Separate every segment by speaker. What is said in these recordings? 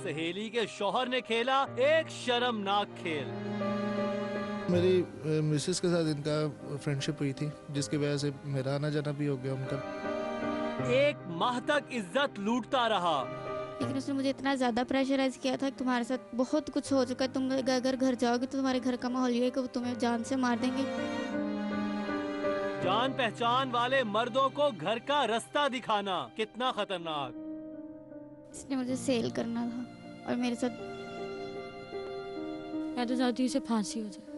Speaker 1: सहेली के शौहर ने खेला एक शर्मनाक खेल।
Speaker 2: मेरी मिसेस के साथ इनका फ्रेंडशिप हुई थी, जिसकी वजह से मेरा आना जाना भी हो गया उनका।
Speaker 1: एक माह तक इज्जत लूटता रहा,
Speaker 3: लेकिन उसने मुझे इतना ज़्यादा प्रेशराइज किया था कि तुम्हारे साथ बहुत कुछ हो चुका है, तुम अगर घर जाओगे तो तुम्हारे घर का माहौल ये है कि वो तुम्हें जान से मार देंगे।
Speaker 1: जान पहचान वाले मर्दों को घर का रास्ता दिखाना कितना खतरनाक।
Speaker 3: इसने मुझे सेल करना था और मेरे साथ
Speaker 4: मैं तो चाहती हूँ इसे फांसी हो जाए।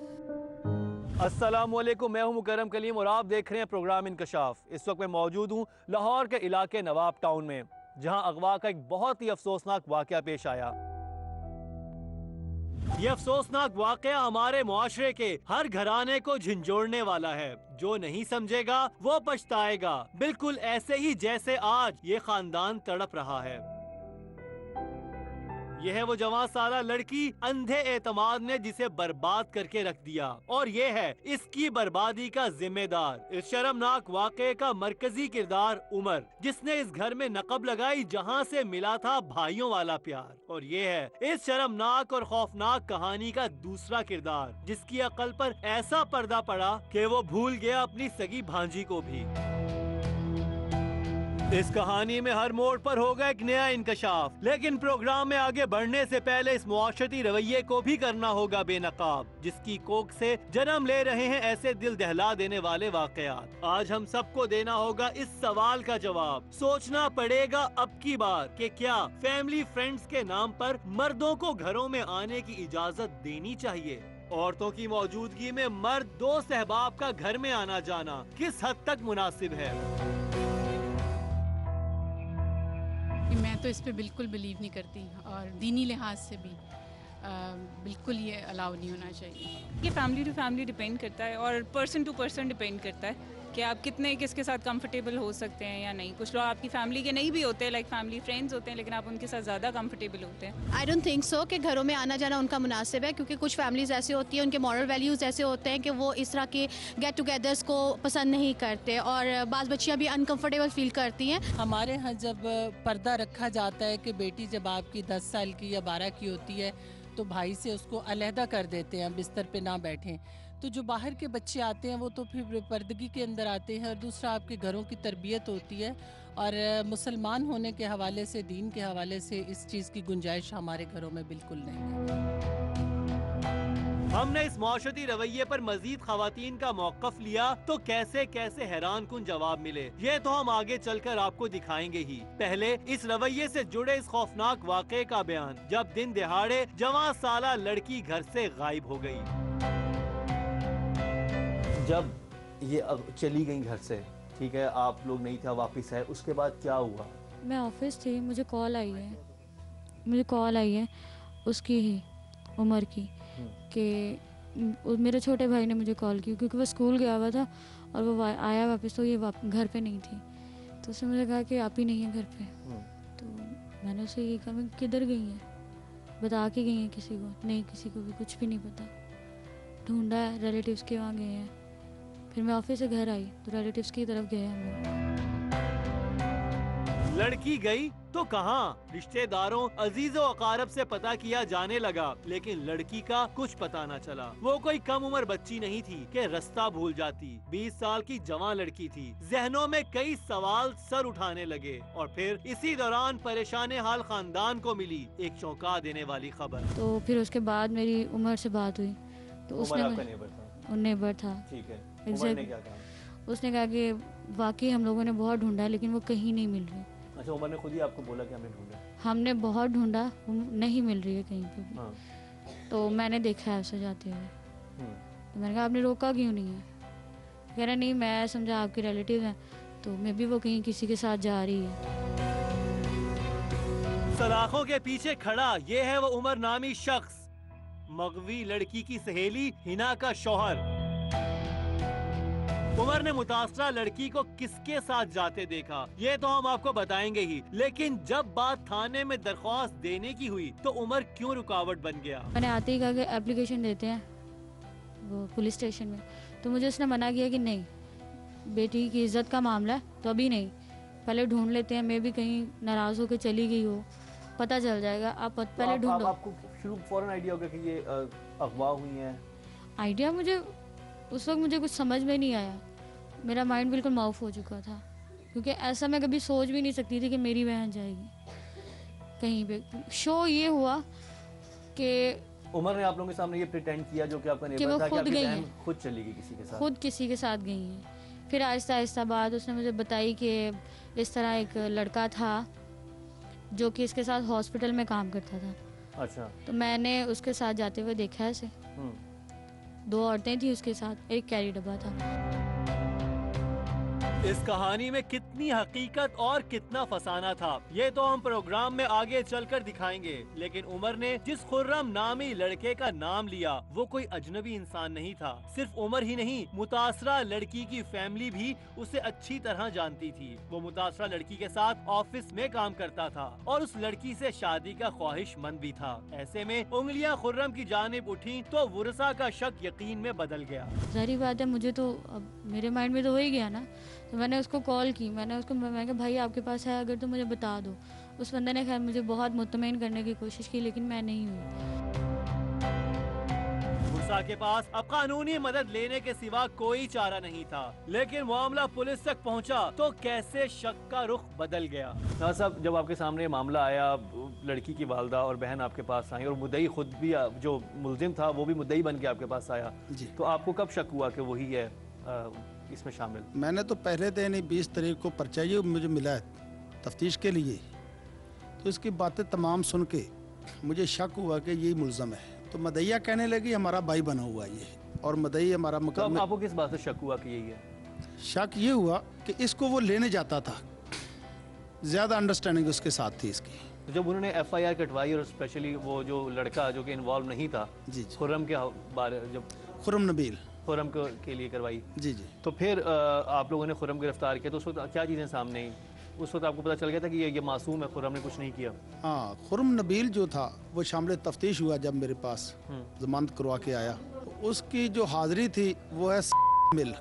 Speaker 1: अस्सलामुअलैकुम, मैं हूं मुकर्रम कलीम और आप देख रहे हैं प्रोग्राम इंकशाफ। इस वक्त मैं मौजूद हूं लाहौर के इलाके नवाब टाउन में, जहां अगवा का एक बहुत ही अफसोसनाक वाकया पेश आया। यह अफसोसनाक वाकया हमारे मुआशरे के हर घराने को झंझोड़ने वाला है। जो नहीं समझेगा वो पछताएगा, बिल्कुल ऐसे ही जैसे आज ये खानदान तड़प रहा है। यह है वो जवान साला लड़की अंधे एतमाद ने जिसे बर्बाद करके रख दिया, और ये है इसकी बर्बादी का जिम्मेदार इस शर्मनाक वाक़े का मरकजी किरदार उमर, जिसने इस घर में नकब लगाई जहां से मिला था भाइयों वाला प्यार। और ये है इस शर्मनाक और खौफनाक कहानी का दूसरा किरदार, जिसकी अकल पर ऐसा पर्दा पड़ा कि वो भूल गया अपनी सगी भांजी को भी। इस कहानी में हर मोड़ पर होगा एक नया इंकशाफ, लेकिन प्रोग्राम में आगे बढ़ने से पहले इस मुआशरती रवैये को भी करना होगा बेनकाब, जिसकी कोख से जन्म ले रहे हैं ऐसे दिल दहला देने वाले वाकयात। आज हम सबको देना होगा इस सवाल का जवाब। सोचना पड़ेगा अब की बार कि क्या फैमिली फ्रेंड्स के नाम पर मर्दों को घरों में आने की इजाजत देनी चाहिए? औरतों की मौजूदगी में मर्द दोस्त अहबाब का घर में आना जाना किस हद तक मुनासिब है?
Speaker 5: मैं तो इस पे बिल्कुल बिलीव नहीं करती, और दीनी लिहाज से भी बिल्कुल ये अलाउ नहीं होना चाहिए।
Speaker 6: ये फैमिली टू फैमिली डिपेंड करता है और पर्सन टू पर्सन डिपेंड करता है कि आप कितने किसके साथ कंफर्टेबल हो सकते हैं या नहीं। कुछ लोग आपकी फैमिली के नहीं भी होते हैं, लाइक फैमिली फ्रेंड्स होते हैं, लेकिन आप उनके साथ ज़्यादा कंफर्टेबल होते हैं।
Speaker 7: आई डोंट थिंक सो कि घरों में आना जाना उनका मुनासिब है, क्योंकि कुछ फैमिलीज ऐसे होती हैं, उनके मॉरल वैल्यूज़ ऐसे होते हैं कि वो इस तरह के गेट टुगेदर्स को पसंद नहीं करते, और बाज़ बच्चियाँ भी अनकम्फर्टेबल फील करती हैं।
Speaker 8: हमारे यहाँ जब पर्दा रखा जाता है कि बेटी जब आपकी 10 साल की या 12 की होती है तो भाई से उसको अलहदा कर देते हैं, बिस्तर पे ना बैठें। तो जो बाहर के बच्चे आते हैं वो तो फिर पर्दगी के अंदर आते हैं, और दूसरा आपके घरों की तरबियत होती है, और मुसलमान होने के हवाले से, दीन के हवाले से इस चीज़ की गुंजाइश हमारे घरों में बिल्कुल नहीं है।
Speaker 1: हमने इस माशरती रवैये पर मजीद खवातीन का मौक़िफ़ लिया तो कैसे कैसे हैरान कुन जवाब मिले, ये तो हम आगे चलकर आपको दिखाएंगे ही। पहले इस रवैये से जुड़े इस खौफनाक वाक़े का बयान, जब दिन दिहाड़े जवान साला लड़की घर से गायब हो गई।
Speaker 9: जब ये चली गई घर से, ठीक है, आप लोग नहीं था, वापस आए, उसके बाद क्या हुआ?
Speaker 4: मैं ऑफिस थी, मुझे कॉल आई है उसकी ही उमर की, कि मेरे छोटे भाई ने मुझे कॉल की, क्योंकि वो स्कूल गया हुआ था और वो आया वापस, तो ये घर पे नहीं थी। तो उसने मुझे कहा कि आप ही नहीं है घर पे। तो मैंने उसे ये कहा, मैं किधर गई है, बता के गई है किसी को? नहीं, किसी को भी कुछ भी नहीं पता। ढूंढा है, रिलेटिव्स के वहाँ गए हैं। फिर मैं ऑफिस से घर आई तो रिलेटिव्स की तरफ गए हम लोग।
Speaker 1: लड़की गई तो कहाँ? रिश्तेदारों, अजीजों अकारब से पता किया जाने लगा, लेकिन लड़की का कुछ पता न चला। वो कोई कम उम्र बच्ची नहीं थी कि रास्ता भूल जाती। 20 साल की जवान लड़की थी। जहनों में कई सवाल सर उठाने लगे, और फिर इसी दौरान परेशान हाल खानदान को मिली एक चौंका देने वाली खबर।
Speaker 4: तो फिर उसके बाद मेरी उमर से बात हुई, तो उसने नेबर था,
Speaker 9: ठीक है,
Speaker 4: उमर ने क्या कहा? उसने कहा कि वाकई हम लोगों ने बहुत ढूंढा, लेकिन वो कहीं नहीं मिल रही।
Speaker 9: अच्छा, उमर ने खुद ही आपको बोला कि हमने ढूंढा?
Speaker 4: हमने बहुत ढूंढा, नहीं मिल रही है कहीं पे भी।
Speaker 9: हाँ।
Speaker 4: तो मैंने देखा है उसे जाते हुए। तो मैंने कहा आपने रोका क्यों नहीं है? कह रहा नहीं, मैं समझा आपके रिलेटिव हैं, तो मे बी वो कहीं किसी के साथ जा रही है।
Speaker 1: सलाखों के पीछे खड़ा ये है वो उमर नामी शख्स, मगवी लड़की की सहेली हिना का शौहर। उमर ने मुतासरा लड़की को किसके साथ जाते देखा, ये तो हम आपको बताएंगे ही, लेकिन जब बात थाने में दरख्वास्त देने की हुई तो उमर क्यों रुकावट बन गया?
Speaker 4: मैंने आते ही कहा कि एप्लीकेशन देते हैं वो पुलिस स्टेशन में, तो मुझे उसने मना किया कि नहीं, बेटी की इज्जत का मामला है तो अभी नहीं, पहले ढूंढ लेते हैं, मैं भी कहीं नाराज होकर चली गई हो पता चल जाएगा, आप पहले
Speaker 9: तो
Speaker 4: ढूंढो।
Speaker 9: आपको शुरू फौरन आइडिया होगा कि ये अगवा हुई हैं?
Speaker 4: आइडिया मुझे उस वक्त मुझे कुछ समझ में नहीं आया, मेरा माइंड बिल्कुल माउफ हो चुका था, क्योंकि ऐसा मैं कभी सोच भी नहीं सकती थी कि मेरी बहन जाएगी कहीं पे। शो ये हुआ कि
Speaker 9: उमर ने आप लोगों के सामने ये प्रिटेंड किया जो कि आपका
Speaker 4: वो
Speaker 9: नेबर था कि
Speaker 4: खुद
Speaker 9: आपकी
Speaker 4: गई
Speaker 9: बहन
Speaker 4: हैं।
Speaker 9: खुद चली गई किसी के साथ?
Speaker 4: खुद किसी के साथ गई हैं। फिर आहिस्ता आहिस्ता बाद उसने मुझे बताई कि इस तरह एक लड़का था जो कि इसके साथ हॉस्पिटल में काम करता था।
Speaker 9: अच्छा।
Speaker 4: तो मैंने उसके साथ जाते हुए देखा है इसे। 2 औरतें थी उसके साथ, एक कैरी डब्बा था।
Speaker 1: इस कहानी में कितनी हकीकत और कितना फसाना था ये तो हम प्रोग्राम में आगे चलकर दिखाएंगे, लेकिन उमर ने जिस खुर्रम नामी लड़के का नाम लिया वो कोई अजनबी इंसान नहीं था। सिर्फ उमर ही नहीं, मुतासरा लड़की की फैमिली भी उसे अच्छी तरह जानती थी। वो मुतासरा लड़की के साथ ऑफिस में काम करता था और उस लड़की से शादी का ख्वाहिशमंद भी था। ऐसे में उंगलियां खुर्रम की जानिब उठी तो वुरसा का शक यकीन में बदल गया।
Speaker 4: जाहिर बात है, मुझे तो अब मेरे माइंड में तो हो ही गया ना। तो मैंने उसको कॉल की, मैं कहा भाई आपके पास है अगर तो मुझे बता दो। उस बंदे ने खैर मुझे बहुत मुतमईन करने की कोशिश की, लेकिन मैं नहीं हुई।
Speaker 1: वुरसा के पास अब कानूनी मदद लेने के सिवा कोई चारा नहीं था, लेकिन मामला पुलिस तक पहुंचा तो कैसे शक का रुख बदल गया।
Speaker 9: साहब, जब आपके सामने मामला आया, लड़की की वालदा और बहन आपके पास आई और मुद्दई खुद भी जो मुलजिम था वो भी मुद्दई बन के आपके पास आया
Speaker 10: जी,
Speaker 9: तो आपको कब शक हुआ कि वही है इसमें शामिल?
Speaker 10: मैंने तो पहले दिन ही 20 तारीख को पर्चा ये मुझे मिला है तफ्तीश के लिए, तो इसकी बातें तमाम सुन के मुझे शक हुआ कि यही मुलजम है। तो मदैया कहने लगी हमारा भाई बना हुआ है ये, और मदई हमारा
Speaker 9: तो
Speaker 10: मुकदमा।
Speaker 9: आपको किस बात से शक हुआ कि यही है?
Speaker 10: शक ये हुआ कि इसको वो लेने जाता था, ज़्यादा अंडरस्टैंडिंग उसके साथ थी इसकी।
Speaker 9: तो जब उन्होंने FIR कटवाई और स्पेशली वो जो लड़का जो कि इन्वॉल्व नहीं था,
Speaker 10: जी
Speaker 9: खुर्रम के बारे जब
Speaker 10: खुर्रम नबील
Speaker 9: खुर्रम के लिए करवाई,
Speaker 10: जी जी,
Speaker 9: तो फिर आप लोगों ने खुर्रम गिरफ्तार किया तो उस वक्त क्या चीज़ें सामने आई? उस वक्त आपको पता चल गया था कि ये मासूम है, खुर्रम ने कुछ नहीं किया?
Speaker 10: हाँ, खुर्रम नबील जो था वो शामिल तफ्तीश हुआ जब मेरे पास जमानत करवा के आया। उसकी जो हाजिरी थी वो है मिल,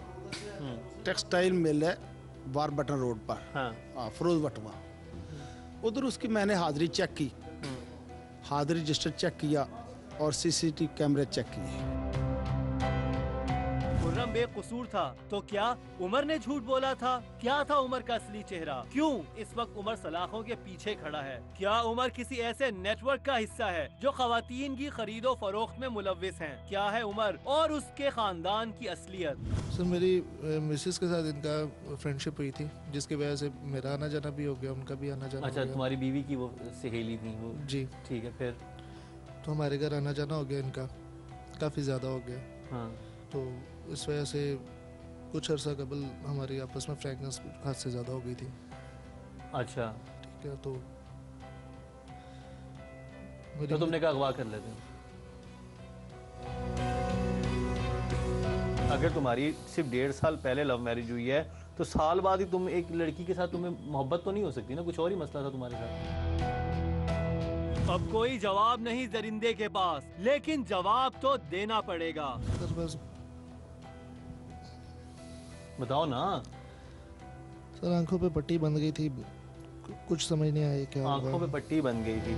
Speaker 10: टेक्सटाइल मिल है बार बटन रोड पर, हाँ फरोज बटवा। उधर उसकी मैंने हाजिरी चेक की, हाजिरी रजिस्टर चेक किया और CCTV कैमरे चेक किए।
Speaker 1: खुर्रम बेकसूर था तो क्या उमर ने झूठ बोला था? क्या था उमर का असली चेहरा? क्यों इस वक्त उमर सलाखों के पीछे खड़ा है? क्या उमर किसी ऐसे नेटवर्क का हिस्सा है जो खवातीन की खरीदो फरोख्त में मुलव्विस हैं? क्या है उमर और उसके खानदान की असलियत?
Speaker 2: सर, मेरी मिसेस के साथ इनका फ्रेंडशिप हुई थी जिसकी वजह से मेरा आना जाना भी हो गया, उनका भी आना जाना
Speaker 9: अच्छा,
Speaker 2: हो गया।
Speaker 9: तुम्हारी बीवी की वो सहेली थी वो?
Speaker 2: जी
Speaker 9: ठीक है, फिर?
Speaker 2: तो हमारे घर आना जाना हो गया इनका, काफ़ी ज़्यादा हो गया।
Speaker 9: हाँ,
Speaker 2: तो इस वजह से कुछ अर्सा कबल हमारी आपस में फ्रैंकनेस हद से ज़्यादा हो गई थी।
Speaker 9: अच्छा,
Speaker 2: ठीक है, तो
Speaker 9: तो तुमने कहा अगवा कर लेते हैं। अगर तुम्हारी सिर्फ 1.5 साल पहले लव मैरिज हुई है तो साल बाद ही तुम एक लड़की के साथ तुम्हें मोहब्बत तो नहीं हो सकती ना? कुछ और ही मसला था तुम्हारे साथ।
Speaker 1: अब कोई जवाब नहीं दरिंदे के पास, लेकिन जवाब तो देना पड़ेगा।
Speaker 2: सर बस
Speaker 9: बताओ ना।
Speaker 2: सर, आंखों पे पट्टी बंध गई थी, कुछ समझ नहीं आया क्या
Speaker 9: आंखों
Speaker 2: हुआ।
Speaker 9: पे पट्टी बन गई थी।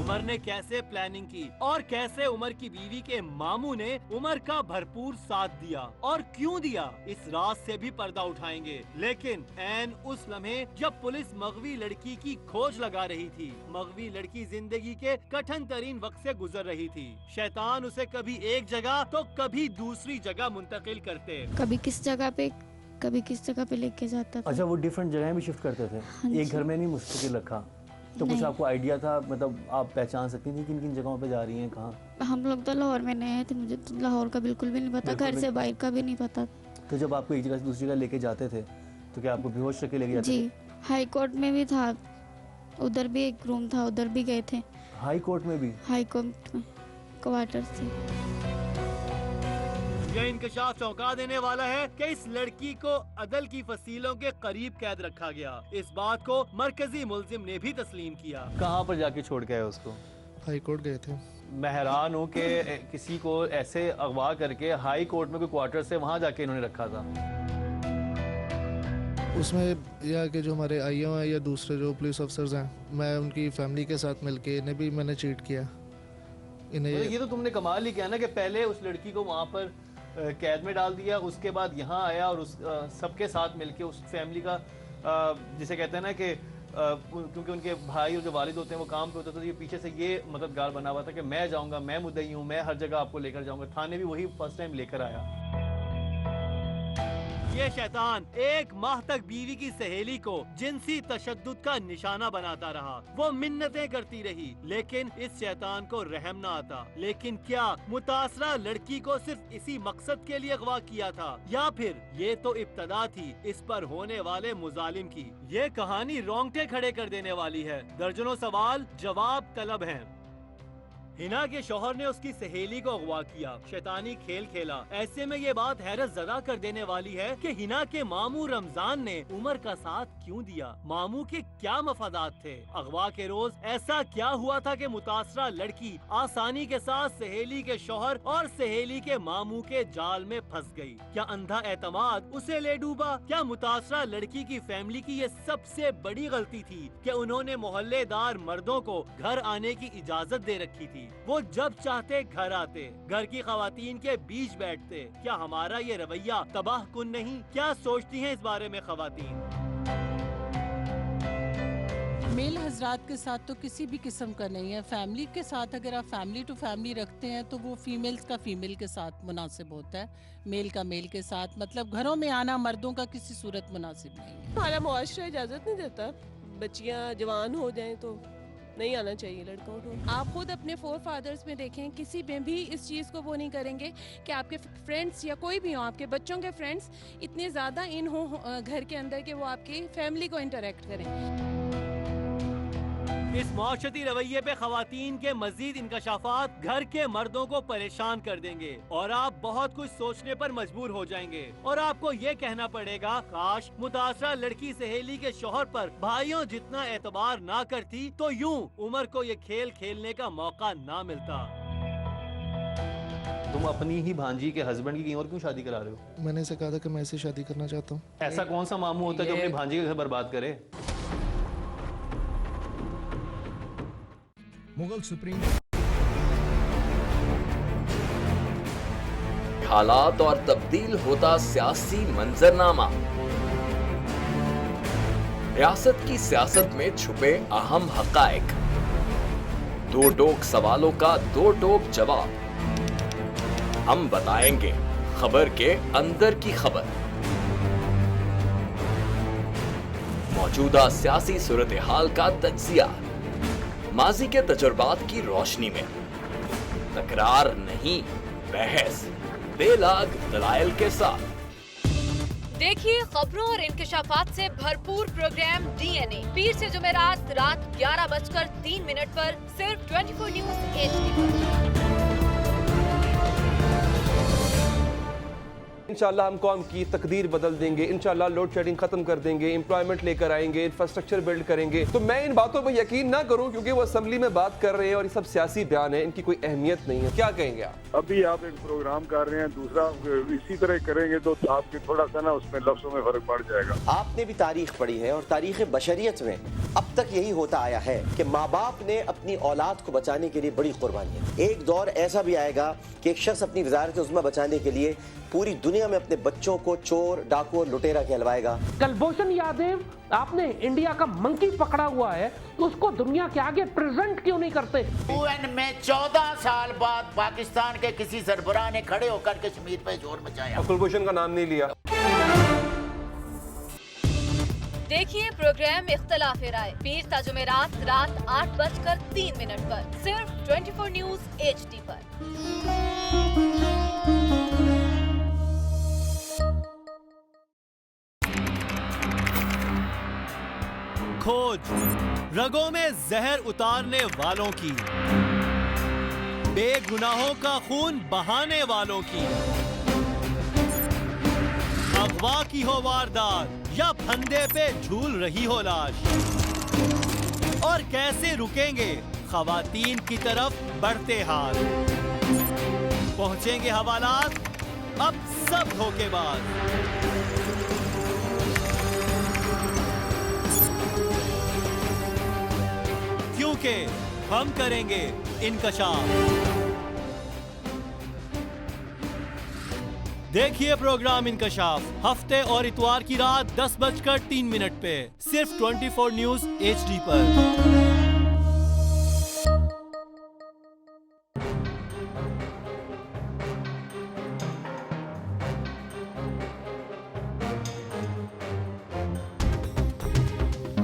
Speaker 1: उमर ने कैसे प्लानिंग की और कैसे उमर की बीवी के मामू ने उमर का भरपूर साथ दिया और क्यों दिया, इस राज से भी पर्दा उठाएंगे। लेकिन ऐन उस लम्हे जब पुलिस मगवी लड़की की खोज लगा रही थी, मगवी लड़की जिंदगी के कठिन तरीन वक्त से गुजर रही थी। शैतान उसे कभी एक जगह तो कभी दूसरी जगह मुंतकिल करते।
Speaker 3: कभी किस जगह पे, कभी किस जगह पे लेके जाता था।
Speaker 9: अच्छा, वो डिफरेंट जगह भी शिफ्ट करते थे?
Speaker 3: हाँ
Speaker 9: एक
Speaker 3: जी।
Speaker 9: घर में नहीं मुस्तकिल रखा? तो कुछ
Speaker 3: नहीं।
Speaker 9: आपको आइडिया था, मतलब आप पहचान सकती थी किन किन जगहों पे जा रही हैं, कहाँ?
Speaker 3: हम लोग तो लाहौर में नए थे, मुझे तो लाहौर का बिल्कुल भी नहीं पता,
Speaker 9: बिल्कुल
Speaker 3: घर
Speaker 9: भी।
Speaker 3: से बाहर का भी नहीं पता।
Speaker 9: तो जब आपको एक जगह से दूसरी जगह लेके जाते थे तो क्या आपको बेहोश करके लेके जाते
Speaker 3: जी, हाई कोर्ट में भी था, उधर भी एक रूम था, उधर भी गए थे।
Speaker 9: थे? हाई कोर्ट में भी?
Speaker 3: हाई कोर्ट में क्वार्टर से।
Speaker 1: यह इंकशाफ चौंका देने वाला है कि इस लड़की को अदल की फसीलों के करीब कैद रखा गया। इस बात को मरकजी मुल्जिम ने भी तस्लीम किया।
Speaker 9: कहाँ पर जाके छोड़ के आए उसको?
Speaker 2: हाई कोर्ट गए थे।
Speaker 9: मैं हैरान हूँ कि किसी को ऐसे अगवा करके हाई कोर्ट में कोई क्वार्टर से वहाँ जाके इन्होंने रखा था।
Speaker 2: उसमें यह कि जो हमारे आईओ हैं या दूसरे जो पुलिस अफसर्स हैं, मैं उनकी फैमिली के साथ मिलके इन्हें भी मैंने चीट किया। इन्हें
Speaker 9: ये तो तुमने कमाल ही किया ना कि पहले उस लड़की को वहाँ पर कैद में डाल दिया, उसके बाद यहाँ आया और उस सबके साथ मिलके उस फैमिली का जिसे कहते हैं ना कि क्योंकि उनके भाई और जो वालिद होते हैं वो काम पे होते तो ये पीछे से ये मददगार बना हुआ था कि मैं जाऊंगा, मैं मुद्दई हूँ, मैं हर जगह आपको लेकर जाऊंगा। थाने भी वही फर्स्ट टाइम लेकर आया।
Speaker 1: ये शैतान 1 माह तक बीवी की सहेली को जिनसी तशद्दुद का निशाना बनाता रहा। वो मिन्नतें करती रही, लेकिन इस शैतान को रहम न आता। लेकिन क्या मुतासरा लड़की को सिर्फ इसी मकसद के लिए अगवा किया था, या फिर ये तो इब्तदा थी इस पर होने वाले मुजालिम की। ये कहानी रोंगटे खड़े कर देने वाली है। दर्जनों सवाल जवाब तलब हैं। हिना के शौहर ने उसकी सहेली को अगवा किया, शैतानी खेल खेला। ऐसे में ये बात हैरत ज़दा कर देने वाली है कि हिना के मामू रमजान ने उमर का साथ क्यों दिया। मामू के क्या मफादात थे। अगवा के रोज ऐसा क्या हुआ था कि मुतासरा लड़की आसानी के साथ सहेली के शौहर और सहेली के मामू के जाल में फंस गई। क्या अंधा एतमाद उसे ले डूबा? क्या मुतासरा लड़की की फैमिली की ये सबसे बड़ी गलती थी कि उन्होंने मोहल्लेदार मर्दों को घर आने की इजाजत दे रखी थी। वो जब चाहते घर आते, घर की खवातीन के बीच बैठते। क्या हमारा ये रवैया तबाह कुन नहीं? क्या सोचती हैं इस बारे में खवातीन?
Speaker 8: मेल हजरात के साथ तो किसी भी किस्म का नहीं है। फैमिली के साथ अगर आप फैमिली टू फैमिली रखते हैं तो वो फीमेल्स का फीमेल के साथ मुनासिब होता है, मेल का मेल के साथ। मतलब घरों में आना मर्दों का किसी सूरत मुनासिब नहीं है।
Speaker 11: हमारा मुआशरा इजाज़त नहीं देता, बच्चियाँ जवान हो जाएं तो नहीं आना चाहिए लड़कों को।
Speaker 12: आप खुद अपने फोर फादर्स में देखें, किसी में भी इस चीज़ को वो नहीं करेंगे कि आपके फ्रेंड्स या कोई भी हो, आपके बच्चों के फ्रेंड्स इतने ज़्यादा इन हो घर के अंदर कि वो आपकी फैमिली को इंटरेक्ट करें।
Speaker 1: इस मुआशरती रवैये पे खवातीन के मजीद इंकशाफात घर के मर्दों को परेशान कर देंगे और आप बहुत कुछ सोचने पर मजबूर हो जाएंगे। और आपको ये कहना पड़ेगा, काश मुतासरा लड़की सहेली के शौहर पर भाइयों जितना एतबार ना करती तो यूं उमर को ये खेल खेलने का मौका ना मिलता।
Speaker 9: तुम अपनी ही भांजी के हस्बैंड की कहीं और क्यों शादी करा रहे हो?
Speaker 2: मैंने इसे कहा था कि मैं इसे शादी करना चाहता हूँ।
Speaker 9: ऐसा कौन सा मामू होता है जो अपनी भांजी का घर बर्बाद करे?
Speaker 13: मुगल सुप्रीम
Speaker 14: हालात और तब्दील होता सियासी मंजरनामा, रियासत की सियासत में छुपे अहम हकायक, दो टोक सवालों का दो टोक जवाब। हम बताएंगे खबर के अंदर की खबर। मौजूदा सियासी सूरत हाल का तज्जिया माजी के तजुर्बात की रोशनी में, तकरार नहीं बहस, बेलाग दलाइल के साथ।
Speaker 15: देखिए खबरों और इंकशाफात से भरपूर प्रोग्राम DNA पीर से जुमेरात रात 11:03 पर सिर्फ 24 न्यूज HD पर।
Speaker 16: इंशाल्लाह हम कौम की तकदीर बदल देंगे, इंशाल्लाह लोड शेडिंग खत्म कर देंगे, एम्प्लॉयमेंट लेकर आएंगे, इंफ्रास्ट्रक्चर बिल्ड करेंगे। तो मैं इन बातों पर यकीन ना करूं क्योंकि वो असेंबली में बात कर रहे हैं और ये सब सियासी बयान है, इनकी कोई अहमियत नहीं है। क्या कहेंगे आप?
Speaker 17: अभी आप एक प्रोग्राम कर रहे हैं, दूसरा इसी तरह करेंगे तो आपके थोड़ा सा ना उसमें लफ्जों में फर्क पड़ जाएगा।
Speaker 18: आपने भी तारीख पढ़ी है और तारीख बशरियत में अब तक यही होता आया है कि माँ बाप ने अपनी औलाद को बचाने के लिए बड़ी कुर्बानियां। एक दौर ऐसा भी आएगा कि एक शख्स अपनी वज़ारत उज़्मा बचाने के लिए पूरी दुनिया में अपने बच्चों को चोर, डाकू और लुटेरा कहलवाएगा।
Speaker 19: कुलभूषण यादव, आपने इंडिया का मंकी पकड़ा हुआ है, उसको दुनिया के आगे प्रेजेंट क्यों नहीं करते?
Speaker 20: UN में 14 साल बाद पाकिस्तान के किसी सरबराह ने खड़े होकर कश्मीर पे जोर मचाया।
Speaker 16: कुलभूषण का नाम नहीं लिया।
Speaker 15: देखिए प्रोग्राम इख्तलाफ राय पीर ता जुमेरात रात 8:03 पर सिर्फ 24 न्यूज HD पर।
Speaker 1: खोज रगों में जहर उतारने वालों की, बेगुनाहों का खून बहाने वालों की। अगवा की हो वारदात या फंदे पे झूल रही हो लाश, और कैसे रुकेंगे खवातीन की तरफ बढ़ते हाथ। पहुंचेंगे हवालात अब सब धोखेबाज। रुके, हम करेंगे इनकशाफ। देखिए प्रोग्राम इनकशाफ हफ्ते और इतवार की रात 10:03 पे सिर्फ 24 न्यूज़ HD पर।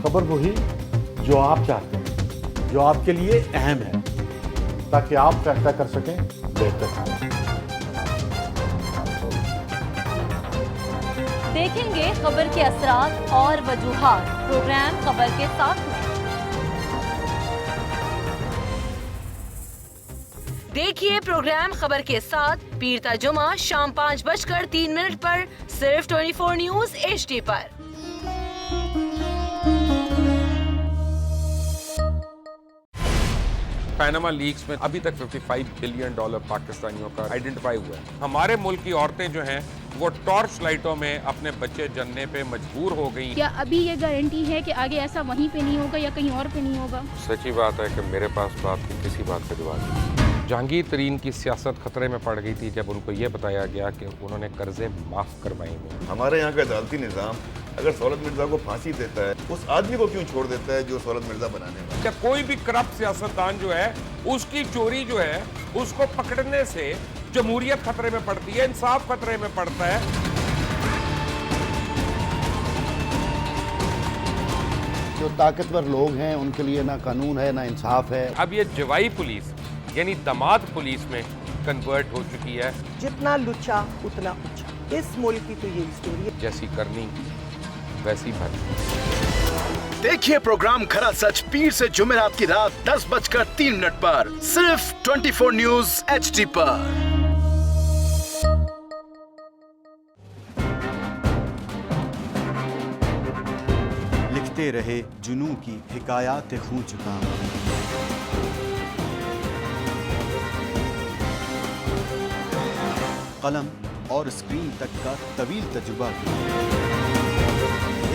Speaker 13: खबर वही जो आप चाहते हैं, जो आपके लिए अहम है, ताकि आप फैसला कर सकें बेहतर।
Speaker 15: देखेंगे खबर के असरात और वजूहात प्रोग्राम खबर के साथ में। देखिए प्रोग्राम खबर के साथ पीर ता जुमा शाम 5:03 पर सिर्फ 24 न्यूज़ HD पर।
Speaker 21: पैनामा लीक्स में अभी तक $55 बिलियन पाकिस्तानियों का आइडेंटिफाई हुआ है। हमारे मुल्क की औरतें जो हैं वो टॉर्च लाइटों में अपने बच्चे जनने पे मजबूर हो गई।
Speaker 22: क्या अभी ये गारंटी है कि आगे ऐसा वहीं पे नहीं होगा या कहीं और पे नहीं होगा?
Speaker 21: सच्ची बात है कि मेरे पास तो आपकी किसी बात का जवाब नहीं। जहांगीर तरीन की सियासत खतरे में पड़ गई थी जब उनको ये बताया गया कि उन्होंने कर्जे माफ करवाएंगे।
Speaker 23: हमारे यहाँ का अदालती निज़ाम अगर सौलत मिर्जा को फांसी देता है, उस आदमी को क्यों छोड़ देता है जो सौलत मिर्जा बनाने वाला?
Speaker 21: क्या कोई भी करप्ट सियासतदान जो है उसकी चोरी जो है उसको पकड़ने से जमहूरियत खतरे में पड़ती है, इंसाफ खतरे में पड़ता है।
Speaker 13: जो ताकतवर लोग हैं उनके लिए ना कानून है ना इंसाफ है।
Speaker 21: अब ये जवाई पुलिस यानी दामाद पुलिस में कन्वर्ट हो चुकी है।
Speaker 24: जितना लुच्चा उतना ऊंचा, इस मुल्क की तो ये स्टोरी है।
Speaker 21: जैसी करनी वैसी भरनी।
Speaker 25: देखिए प्रोग्राम खरा सच पीर से जुमेरात की रात 10:03 पर सिर्फ 24 न्यूज़ HD पर।
Speaker 26: लिखते रहे जुनू की हिकायात खूं चुका, कलम और स्क्रीन तक का तवील तजुर्बा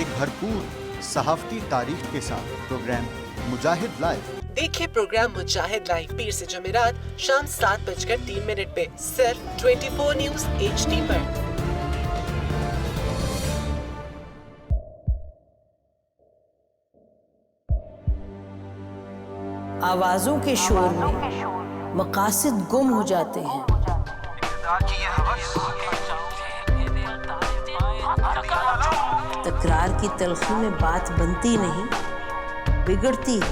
Speaker 26: एक भरपूर सहाफती तारीख के साथ प्रोग्राम मुजाहिद लाइव।
Speaker 27: देखिए प्रोग्राम मुजाहिद लाइव पीर से जुमेरात शाम 7:03 पे सिर्फ 24 न्यूज़ HD पर।
Speaker 28: आवाजों के शोर में मकासद गुम हो जाते हैं। तकरार की तलखी में बात बनती नहीं, बिगड़ती है।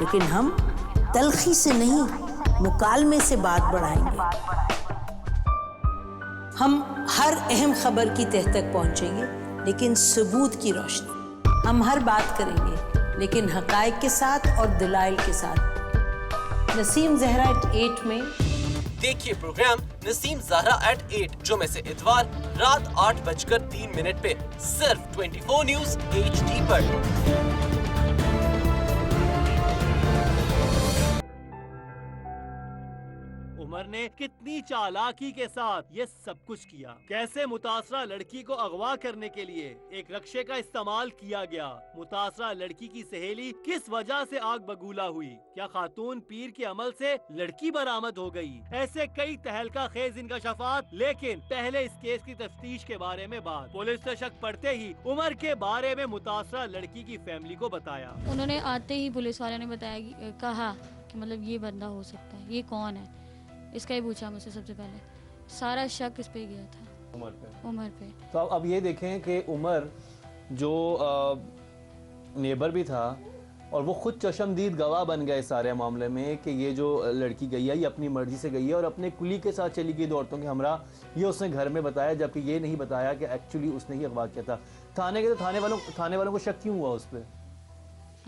Speaker 28: लेकिन हम तलखी से नहीं, मुकालमे से बात बढ़ाएंगे। हम हर अहम खबर की तह तक पहुंचेंगे, लेकिन सबूत की रोशनी। हम हर बात करेंगे, लेकिन हकायक के साथ और दलाइल के साथ। नसीम ज़हरा 8 में
Speaker 27: देखिए प्रोग्राम नसीम ज़हरा 8 जुमे से इतवार रात 8:03 पे सिर्फ 24 न्यूज़ HD पर।
Speaker 1: उमर ने कितनी चालाकी के साथ ये सब कुछ किया। कैसे मुतासरा लड़की को अगवा करने के लिए एक रक्शे का इस्तेमाल किया गया। मुतासरा लड़की की सहेली किस वजह से आग बगूला हुई। क्या खातून पीर के अमल से लड़की बरामद हो गई। ऐसे कई तहलका खेज इंकशाफात। लेकिन पहले इस केस की तफ्तीश के बारे में बात। पुलिस ने शक पड़ते ही उमर के बारे में मुतासरा लड़की की फैमिली को बताया।
Speaker 4: उन्होंने आते ही पुलिस वाले ने बताया, कहा कि मतलब ये बंदा हो सकता है, ये कौन है, इसका ही पूछा मुझसे। सबसे पहले सारा शक इस पे गया था, उमर पे।
Speaker 9: तो अब ये देखें कि उमर जो नेबर भी था और वो खुद चशमदीद गवाह बन गए सारे मामले में कि ये जो लड़की गई है ये अपनी मर्जी से गई है और अपने कुली के साथ चली गई, दो औरतों के हमरा। ये उसने घर में बताया, जबकि ये नहीं बताया कि एक्चुअली उसने ही अगवा किया था। थाने के तो थाने वालों को शक क्यों हुआ उस पर?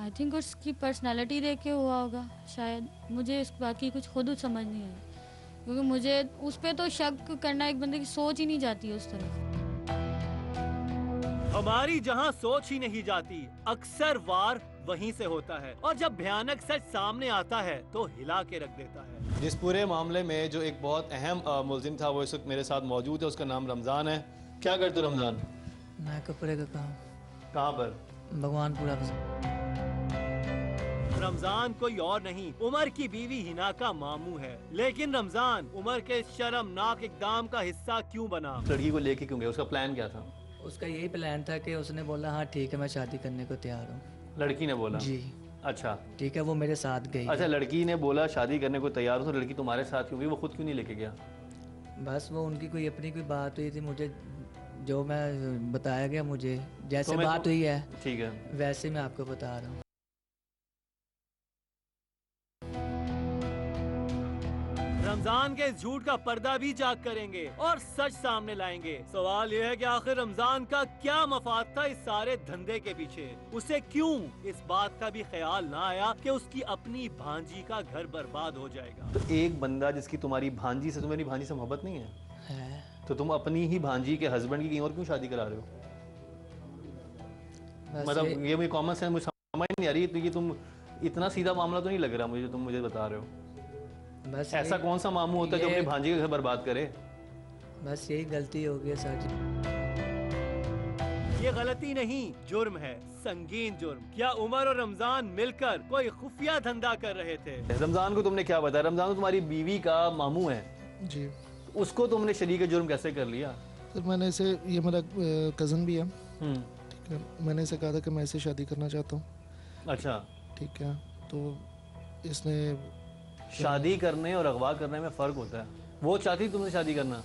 Speaker 4: आई थिंक उसकी पर्सनालिटी देख के हुआ होगा शायद। मुझे इस बात की कुछ खुद समझ नहीं आई, क्योंकि मुझे उस पर तो शक करना एक बंदे की सोच ही नहीं जाती उस तरफ।
Speaker 1: हमारी जहां सोच ही नहीं जाती, अक्सर वार वहीं से होता है और जब भयानक सच सामने आता है तो हिला के रख देता है। इस पूरे मामले में जो एक बहुत अहम मुलजिम था वो इस वक्त मेरे साथ मौजूद है। उसका नाम रमजान है। क्या करते हो रमजान?
Speaker 29: मैं कपड़े का काम।
Speaker 9: कहाँ पर?
Speaker 29: भगवानपुरा।
Speaker 1: रमजान कोई और नहीं, उमर की बीवी हिना का मामू है। लेकिन रमजान उमर के इस शर्मनाक इक़दाम का हिस्सा क्यों बना?
Speaker 9: लड़की को लेके क्यों गया? उसका प्लान क्या था?
Speaker 3: उसका यही प्लान था कि उसने बोला हाँ ठीक है मैं शादी करने को तैयार हूँ।
Speaker 9: लड़की ने बोला?
Speaker 3: जी।
Speaker 9: अच्छा
Speaker 3: ठीक है, वो मेरे साथ गई।
Speaker 9: अच्छा, लड़की ने बोला शादी करने को तैयार हो, तो लड़की तुम्हारे साथ क्यों गई? वो खुद क्यों नहीं लेके गया?
Speaker 3: बस वो उनकी कोई अपनी कोई बात हुई थी, मुझे जो मैं बताया गया, मुझे जैसे बात हुई है
Speaker 9: ठीक है
Speaker 3: वैसे मैं आपको बता रहा हूँ।
Speaker 1: रमजान के इस झूठ का पर्दा भी चाक करेंगे और सच सामने लाएंगे। सवाल यह है कि आखिर रमजान का क्या मफाद था इस सारे धंधे के पीछे? उसे क्यों इस बात का भी ख्याल ना आया कि उसकी अपनी भांजी का घर बर्बाद हो जाएगा?
Speaker 9: तो एक बंदा जिसकी तुम्हारी भांजी से, तुम्हारी भांजी से मोहब्बत नहीं है, तो तुम अपनी ही भांजी के हस्बैंड की कहीं और क्यों शादी करा रहे हो? मतलब ये मुझे कॉमन सेंस मुझे समझ नहीं आ रही। तो ये तुम इतना सीधा मामला तो नहीं लग रहा मुझे, तुम मुझे बता रहे हो।
Speaker 3: बस
Speaker 9: ऐसा कौन सा मामू होता है जो अपनी भांजी का घर बर्बाद करे?
Speaker 3: बस यही गलती हो गई सर जी।
Speaker 1: ये गलती नहीं, जुर्म है, संगीन जुर्म। क्या उमर और रमजान मिलकर कोई खुफिया धंधा कर रहे थे?
Speaker 9: रमजान को तुमने क्या बताया? रमजान तो तुम्हारी बीवी का मामू है
Speaker 2: जी।
Speaker 9: उसको तुमने शरीक जुर्म कैसे कर लिया?
Speaker 2: सर मैंने इसे, ये मेरा कज़न भी है, ठीक है, मैंने इसे कहा था कि मैं इसे शादी करना चाहता हूँ।
Speaker 9: अच्छा
Speaker 2: ठीक है, तो इसने
Speaker 9: शादी करने और अगवा करने में फ़र्क होता है। वो चाहती तुमसे शादी करना?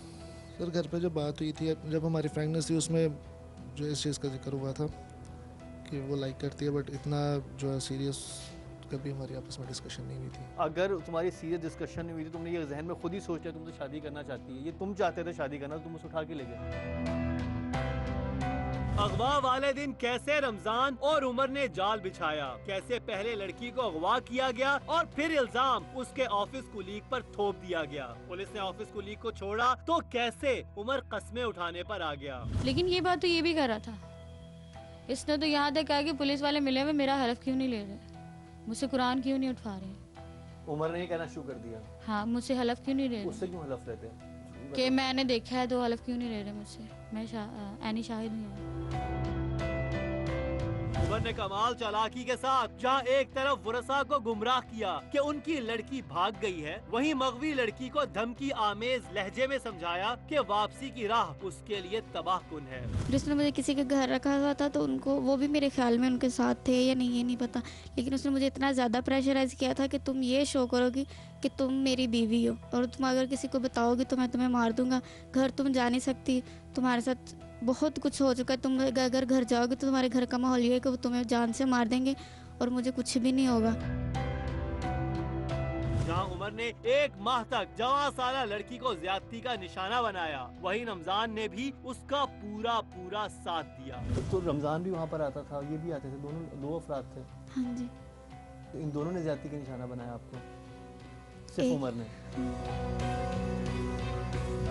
Speaker 2: सर घर पे जो बात हुई थी, जब हमारी फ्रेंकनेस थी, उसमें जो इस चीज़ का जिक्र हुआ था कि वो लाइक करती है, बट इतना जो है सीरियस कभी हमारी आपस में डिस्कशन नहीं हुई थी।
Speaker 9: अगर तुम्हारी सीरियस डिस्कशन नहीं हुई थी, तुमने ये जहन में खुद ही सोच लिया तुमसे शादी करना चाहती है, ये तुम चाहते थे शादी करना, तुम उसे उठा के ले गए।
Speaker 1: अगवा वाले दिन कैसे रमजान और उमर ने जाल बिछाया, कैसे पहले लड़की को अगवा किया गया और फिर इल्जाम उसके ऑफिस कुलीग पर थोप दिया गया। पुलिस ने ऑफिस कुलीग को छोड़ा तो कैसे उमर कस्में उठाने पर आ गया।
Speaker 4: लेकिन ये बात तो ये भी कर रहा था, इसने तो यहाँ तक कहा कि पुलिस वाले मिले हुए मेरा हलफ क्यों नहीं ले रहे, मुझसे कुरान क्यों नहीं उठवा रहे।
Speaker 9: उमर ने ये कहना शुरू कर दिया?
Speaker 4: हाँ, मुझसे हलफ क्यों नहीं ले रहे।
Speaker 9: उससे क्यों हलफ लेते हैं?
Speaker 4: कि मैंने देखा है तो हलफ क्यों नहीं ले रहे मुझसे, मैं ऐनी शाहिद नहीं हूँ।
Speaker 1: उमर ने कमाल चालाकी के साथ जहाँ एक तरफ वरसा को गुमराह किया कि उनकी लड़की भाग गई है, वहीं मगवी लड़की को धमकी आमेज लहजे में समझाया कि वापसी की राह उसके लिए तबाहकुन है।
Speaker 5: जिसने मुझे किसी के घर रखा हुआ था तो उनको, वो भी मेरे ख्याल में उनके साथ थे या नहीं ये नहीं पता, लेकिन उसने मुझे इतना ज़्यादा प्रेशराइज किया था कि तुम ये शो करोगी कि तुम मेरी बीवी हो और तुम अगर किसी को बताओगी तो मैं तुम्हें मार दूंगा, घर तुम जा नहीं सकती, तुम्हारे साथ बहुत कुछ हो चुका है, तुम अगर घर जाओगे तो तुम्हारे घर का माहौल ये है कि वो तुम्हें जान से मार देंगे और मुझे कुछ भी नहीं होगा।
Speaker 1: जहां उमर ने 1 माह तक जवां साला लड़की को ज्यादती का निशाना बनाया, वहीं रमजान ने भी उसका पूरा साथ दिया।
Speaker 9: तो रमजान भी वहाँ पर आता था, ये भी आते थे, दोनों 2 अफराद थे?
Speaker 5: हाँ जी।
Speaker 9: तो इन दोनों ने ज्यादती का निशाना बनाया आपको? सिर्फ उमर ने?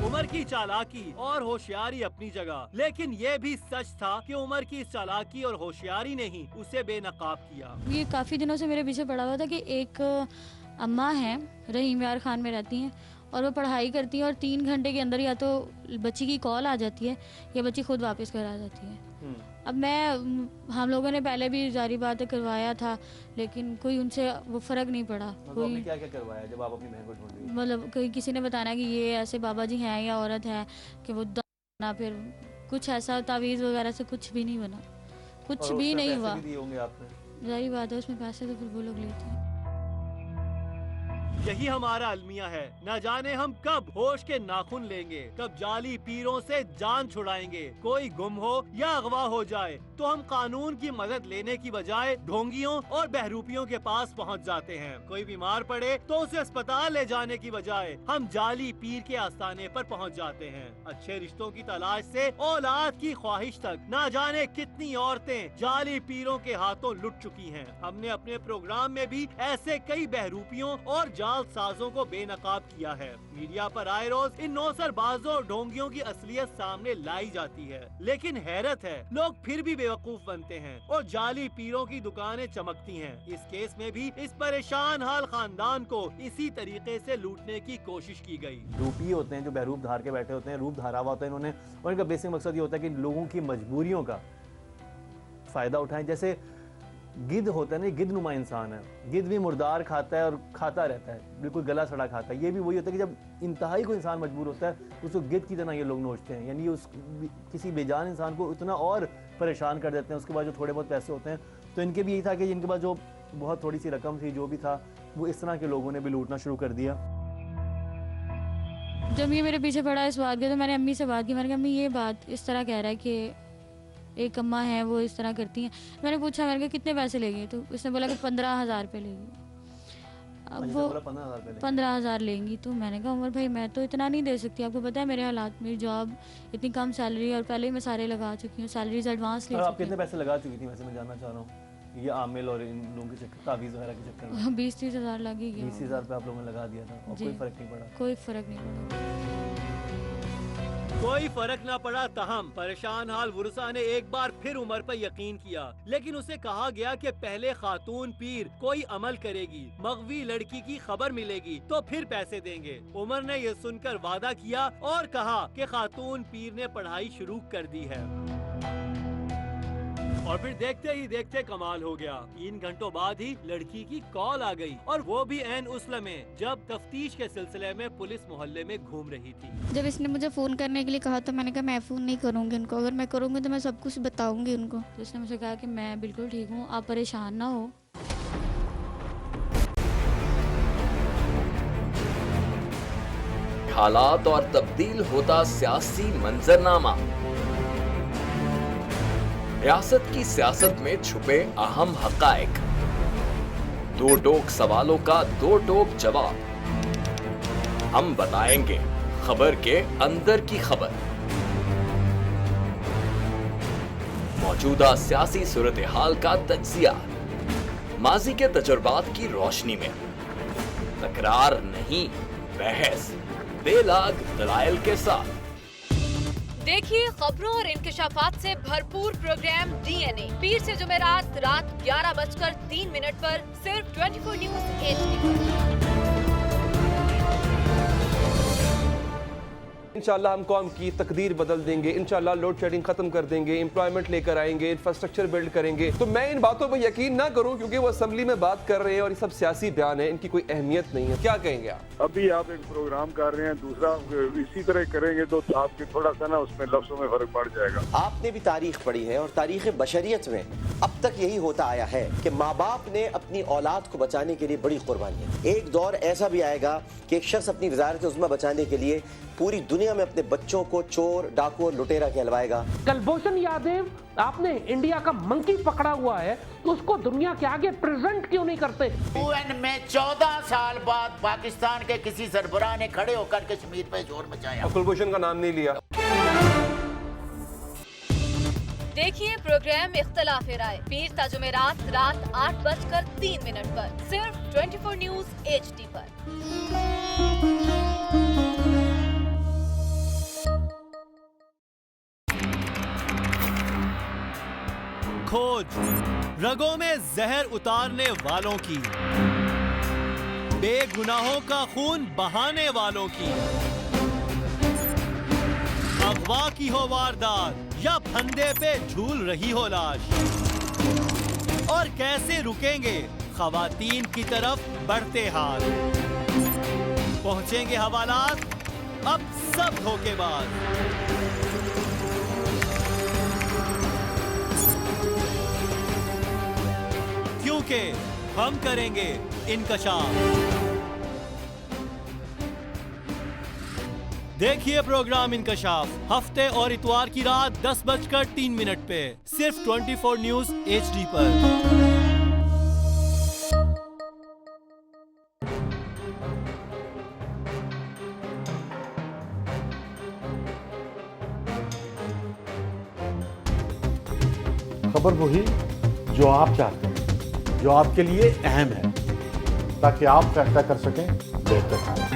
Speaker 1: उमर की चालाकी और होशियारी अपनी जगह, लेकिन ये भी सच था कि उमर की इस चालाकी और होशियारी ने ही उसे बेनकाब किया।
Speaker 4: ये काफ़ी दिनों से मेरे पीछे पड़ा हुआ था कि एक अम्मा है, रहीम यार खान में रहती हैं और वो पढ़ाई करती है और 3 घंटे के अंदर या तो बच्ची की कॉल आ जाती है या बच्ची खुद वापस घर आ जाती है। अब हम लोगों ने पहले भी जारी बात करवाया था, लेकिन कोई उनसे वो फ़र्क नहीं पड़ा।
Speaker 9: कोई क्या करवाया जब आप अपनी बहन को ढूंढ रही?
Speaker 4: मतलब कोई किसी ने बताना कि ये ऐसे बाबा जी हैं या औरत है कि वो ना, फिर कुछ ऐसा तावीज़ वगैरह से कुछ भी नहीं बना, कुछ भी नहीं हुआ। जारी बात है, उसमें पैसे तो फिर वो लोग लेते हैं।
Speaker 1: यही हमारा अलमिया है, न जाने हम कब होश के नाखून लेंगे, कब जाली पीरों से जान छुड़ाएंगे। कोई गुम हो या अगवा हो जाए तो हम कानून की मदद लेने की बजाय ढोंगियों और बहरूपियों के पास पहुंच जाते हैं। कोई बीमार पड़े तो उसे अस्पताल ले जाने की बजाय हम जाली पीर के आस्थाने पर पहुंच जाते हैं। अच्छे रिश्तों की तलाश से औलाद की ख्वाहिश तक न जाने कितनी औरतें जाली पीरों के हाथों लुट चुकी हैं। हमने अपने प्रोग्राम में भी ऐसे कई बहरूपियों और साजों को बेनकाब किया है। मीडिया पर आए रोज इन नौसरबाजों और ढोंगियों की असलियत सामने लाई जाती है, लेकिन हैरत है लोग फिर भी बेवकूफ बनते हैं और जाली पीरों की दुकानें चमकती हैं। इस केस में भी इस परेशान हाल खानदान को इसी तरीके से लूटने की कोशिश की गई।
Speaker 9: रूपी होते हैं जो बहरूप धार के बैठे होते हैं, रूप धारा हुआ होता है इन्होंने, और इनका बेसिक मकसद ये होता है कि लोगों की मजबूरियों का फायदा उठाएं। जैसे गिद्ध होता है ना, गिद्ध नुमा इंसान है। गिद्ध भी मुर्दार खाता है और खाता रहता है, बिल्कुल गला सड़ा खाता है। ये भी वही होता है कि जब इंतहाई कोई इंसान मजबूर होता है उसको गिद्ध की तरह ये लोग नोचते हैं, यानी उस किसी बेजान इंसान को इतना और परेशान कर देते हैं। उसके बाद जो थोड़े बहुत पैसे होते हैं, तो इनके भी यही था कि इनके पास जो बहुत थोड़ी सी रकम थी, जो भी था, वो इस तरह के लोगों ने भी लूटना शुरू कर दिया।
Speaker 4: जब ये मेरे पीछे पड़ा इस बात के, तो मैंने अम्मी से बात की। मैंने कहा अम्मी ये बात इस तरह कह रहा है कि एक अम्मा है वो इस तरह करती हैं। मैंने पूछा, मैंने कहा कितने पैसे लेंगे? तो उसने बोला कि 15,000 रुपये लेंगी। अब वो 15,000 लेंगी। तो मैंने कहा उमर भाई मैं तो इतना नहीं दे सकती, आपको पता है मेरे हालात, मेरी जॉब इतनी कम सैलरी है और पहले ही मैं सारे लगा चुकी हूँ, सैलरीज एडवांस ले चुकी हूँ।
Speaker 9: आप कितने पैसे लगा चुकी थी वैसे, मैं जानना चाह रहा हूँ? ये आमिल और इन लोगों के चक्कर, तावीज़ वगैरह के चक्कर में
Speaker 4: 20-30 हज़ार लग ही गया।
Speaker 9: 20,000 रुपये आप लोगों ने लगा दिया था और कोई फ़र्क नहीं पड़ा?
Speaker 4: कोई फ़र्क नहीं पड़ा।
Speaker 1: कोई फर्क ना पड़ा। तहम परेशान हाल वुरसा ने एक बार फिर उमर पर यकीन किया, लेकिन उसे कहा गया कि पहले खातून पीर कोई अमल करेगी, मगवी लड़की की खबर मिलेगी तो फिर पैसे देंगे। उमर ने यह सुनकर वादा किया और कहा कि खातून पीर ने पढ़ाई शुरू कर दी है। और फिर देखते ही देखते कमाल हो गया। 3 घंटों बाद ही लड़की की कॉल आ गई, और वो भी ऐन उस लम्हे जब तफ्तीश के सिलसिले में पुलिस मोहल्ले में घूम रही थी।
Speaker 5: जब इसने मुझे फ़ोन करने के लिए कहा तो मैंने कहा मैं फ़ोन नहीं करूँगी उनको, अगर मैं करूँगी तो मैं सब कुछ बताऊँगी उनको।
Speaker 4: तो इसने मुझे कहा कि मैं बिल्कुल ठीक हूँ, आप परेशान ना हो।
Speaker 6: हालात और तब्दील होता सियासी मंजरनामा, रियासत की सियासत में छुपे अहम हकायक, दो टोक सवालों का दो टोक जवाब। हम बताएंगे खबर के अंदर की खबर। मौजूदा सियासी सूरत हाल का तज्जिया, माजी के तजुर्बात की रोशनी में। तकरार नहीं, बहस बेलाग दलाइल के साथ।
Speaker 15: देखिए खबरों और इंकशाफात से भरपूर प्रोग्राम डीएनए पीर से जुमेरात रात 11:03 पर सिर्फ 24 न्यूज़ HD पर।
Speaker 16: इंशाल्लाह हम कौम की तकदीर बदल देंगे, इंशाल्लाह लोड शेडिंग खत्म कर देंगे, एम्प्लॉयमेंट लेकर आएंगे, इंफ्रास्ट्रक्चर बिल्ड करेंगे। तो मैं इन बातों पर यकीन ना करूं क्योंकि वो असेंबली में बात कर रहे हैं और ये सब सियासी बयान है, इनकी कोई अहमियत नहीं है। क्या कहेंगे आप?
Speaker 23: अभी आप एक प्रोग्राम कर रहे हैं, दूसरा इसी तरह करेंगे तो आपके थोड़ा सा ना उसमें लफ्जों में फर्क पड़ जाएगा।
Speaker 18: आपने भी तारीख पढ़ी है और तारीख बशरियत में अब तक यही होता आया है कि माँ बाप ने अपनी औलाद को बचाने के लिए बड़ी कुर्बानियां। एक दौर ऐसा भी आएगा कि एक शख्स अपनी वज़ारत उज़्मा बचाने के लिए पूरी दुनिया में अपने बच्चों को चोर, डाकू और लुटेरा कहलवाएगा।
Speaker 19: कुलभूषण यादव, आपने इंडिया का मंकी पकड़ा हुआ है, उसको दुनिया के आगे प्रेजेंट क्यों नहीं करते?
Speaker 20: UN में 14 साल बाद पाकिस्तान के किसी सरबराह ने खड़े होकर कश्मीर पे जोर मचाया।
Speaker 16: कुलभूषण का नाम नहीं लिया।
Speaker 15: देखिए प्रोग्राम इख्तलाफ राय पीर ता जुमेरात रात 8:03 पर सिर्फ 24 न्यूज़ HD पर।
Speaker 1: खोज रगों में जहर उतारने वालों की, बेगुनाहों का खून बहाने वालों की। अगवा की हो वारदात या फंदे पे झूल रही हो लाश, और कैसे रुकेंगे खवातीन की तरफ बढ़ते हाथ। पहुंचेंगे हवालात अब सब धोखेबाज। क्योंकि हम करेंगे इनकशाफ। देखिए प्रोग्राम इनकशाफ हफ्ते और इतवार की रात 10:03 पे सिर्फ 24 न्यूज़ HD पर।
Speaker 13: खबर वही जो आप चाहते हैं, जो आपके लिए अहम है, ताकि आप फैसला कर सकें बेहतर।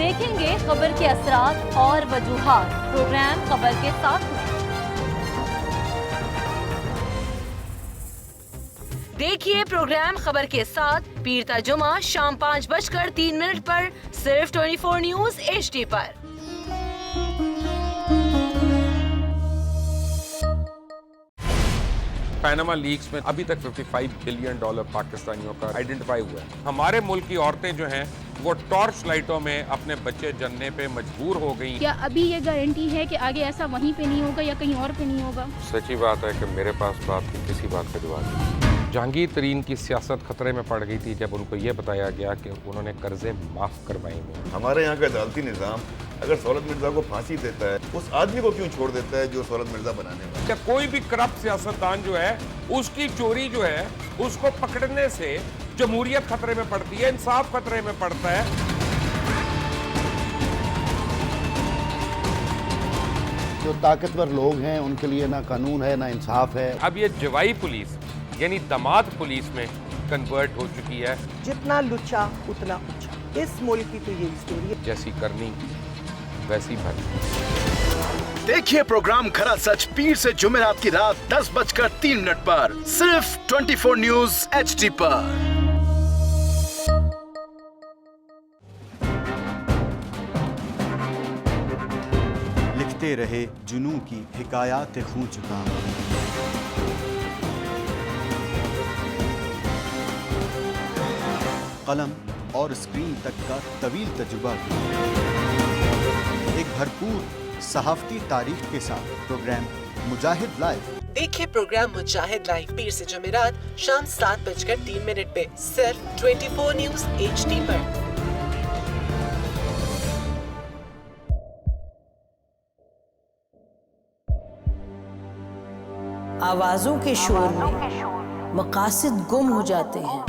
Speaker 15: देखेंगे खबर के असरात और वजूहात प्रोग्राम खबर के साथ में। देखिए प्रोग्राम खबर के साथ पीर ता जुमा शाम 5:03 पर सिर्फ 24 न्यूज़ HD पर।
Speaker 21: पैनामा लीक्स में अभी तक $55 बिलियन पाकिस्तानियों का आइडेंटिफाई हुआ है। हमारे मुल्क की औरतें जो हैं वो टॉर्च लाइटों में अपने बच्चे जनने पे मजबूर हो गई।
Speaker 7: क्या अभी ये गारंटी है कि आगे ऐसा वहीं पे नहीं होगा या कहीं और पे नहीं होगा?
Speaker 21: सच्ची बात है कि मेरे पास बात की किसी बात का जवाब नहीं। जहांगीर तरीन की सियासत खतरे में पड़ गई थी जब उनको ये बताया गया कि उन्होंने कर्जे माफ करवाएंगे।
Speaker 23: हमारे यहाँ का अदालती निज़ाम अगर सौलत मिर्जा को फांसी देता है, उस आदमी को क्यों छोड़ देता है जो सौलत मिर्जा बनाने वाला है?
Speaker 21: क्या कोई भी करप्ट सियासतदान जो है उसकी चोरी जो है उसको पकड़ने से जमहूरियत खतरे में पड़ती है, इंसाफ खतरे में पड़ता है।
Speaker 13: जो ताकतवर लोग हैं उनके लिए ना कानून है ना इंसाफ है।
Speaker 21: अब ये जवाई पुलिस यानी दामाद पुलिस में कन्वर्ट हो चुकी है।
Speaker 24: जितना लुच्चा उतना ऊंचा, इस मुल्क की तो ये स्टोरी है।
Speaker 21: जैसी करनी वैसी भरनी।
Speaker 25: देखिए प्रोग्राम खरा सच पीर से जुमेरात की रात 10:03 पर सिर्फ 24 न्यूज HD पर।
Speaker 26: लिखते रहे जुनू की हिकायात खूं चुका, कलम और स्क्रीन तक का तवील तजुर्बा किया। एक भरपूर सहाफती तारीख के साथ प्रोग्राम मुजाहिद लाइव।
Speaker 27: देखिए प्रोग्राम मुजाहिद लाइव पीर से जुमेरात शाम 7:03 पे सिर्फ 24 न्यूज HD पर।
Speaker 28: आवाजों के शोर में मकासद गुम हो जाते हैं।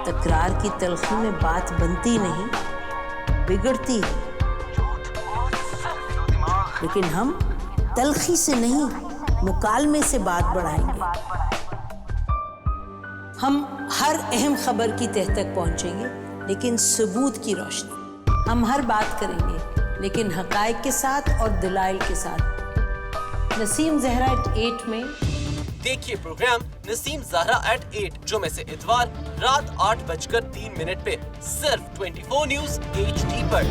Speaker 28: तकरार की तलखी में बात बनती नहीं, बिगड़ती है। लेकिन हम तलखी से नहीं, मुकालमे से बात बढ़ाएंगे। हम हर अहम खबर की तह तक पहुंचेंगे, लेकिन सबूत की रोशनी। हम हर बात करेंगे, लेकिन हकायक के साथ और दलाइल के साथ। नसीम ज़हरा @8 में
Speaker 27: देखिए प्रोग्राम नसीम ज़हरा @8 जुमे से इतवार रात 8:03 पे सिर्फ 24 न्यूज HD पर।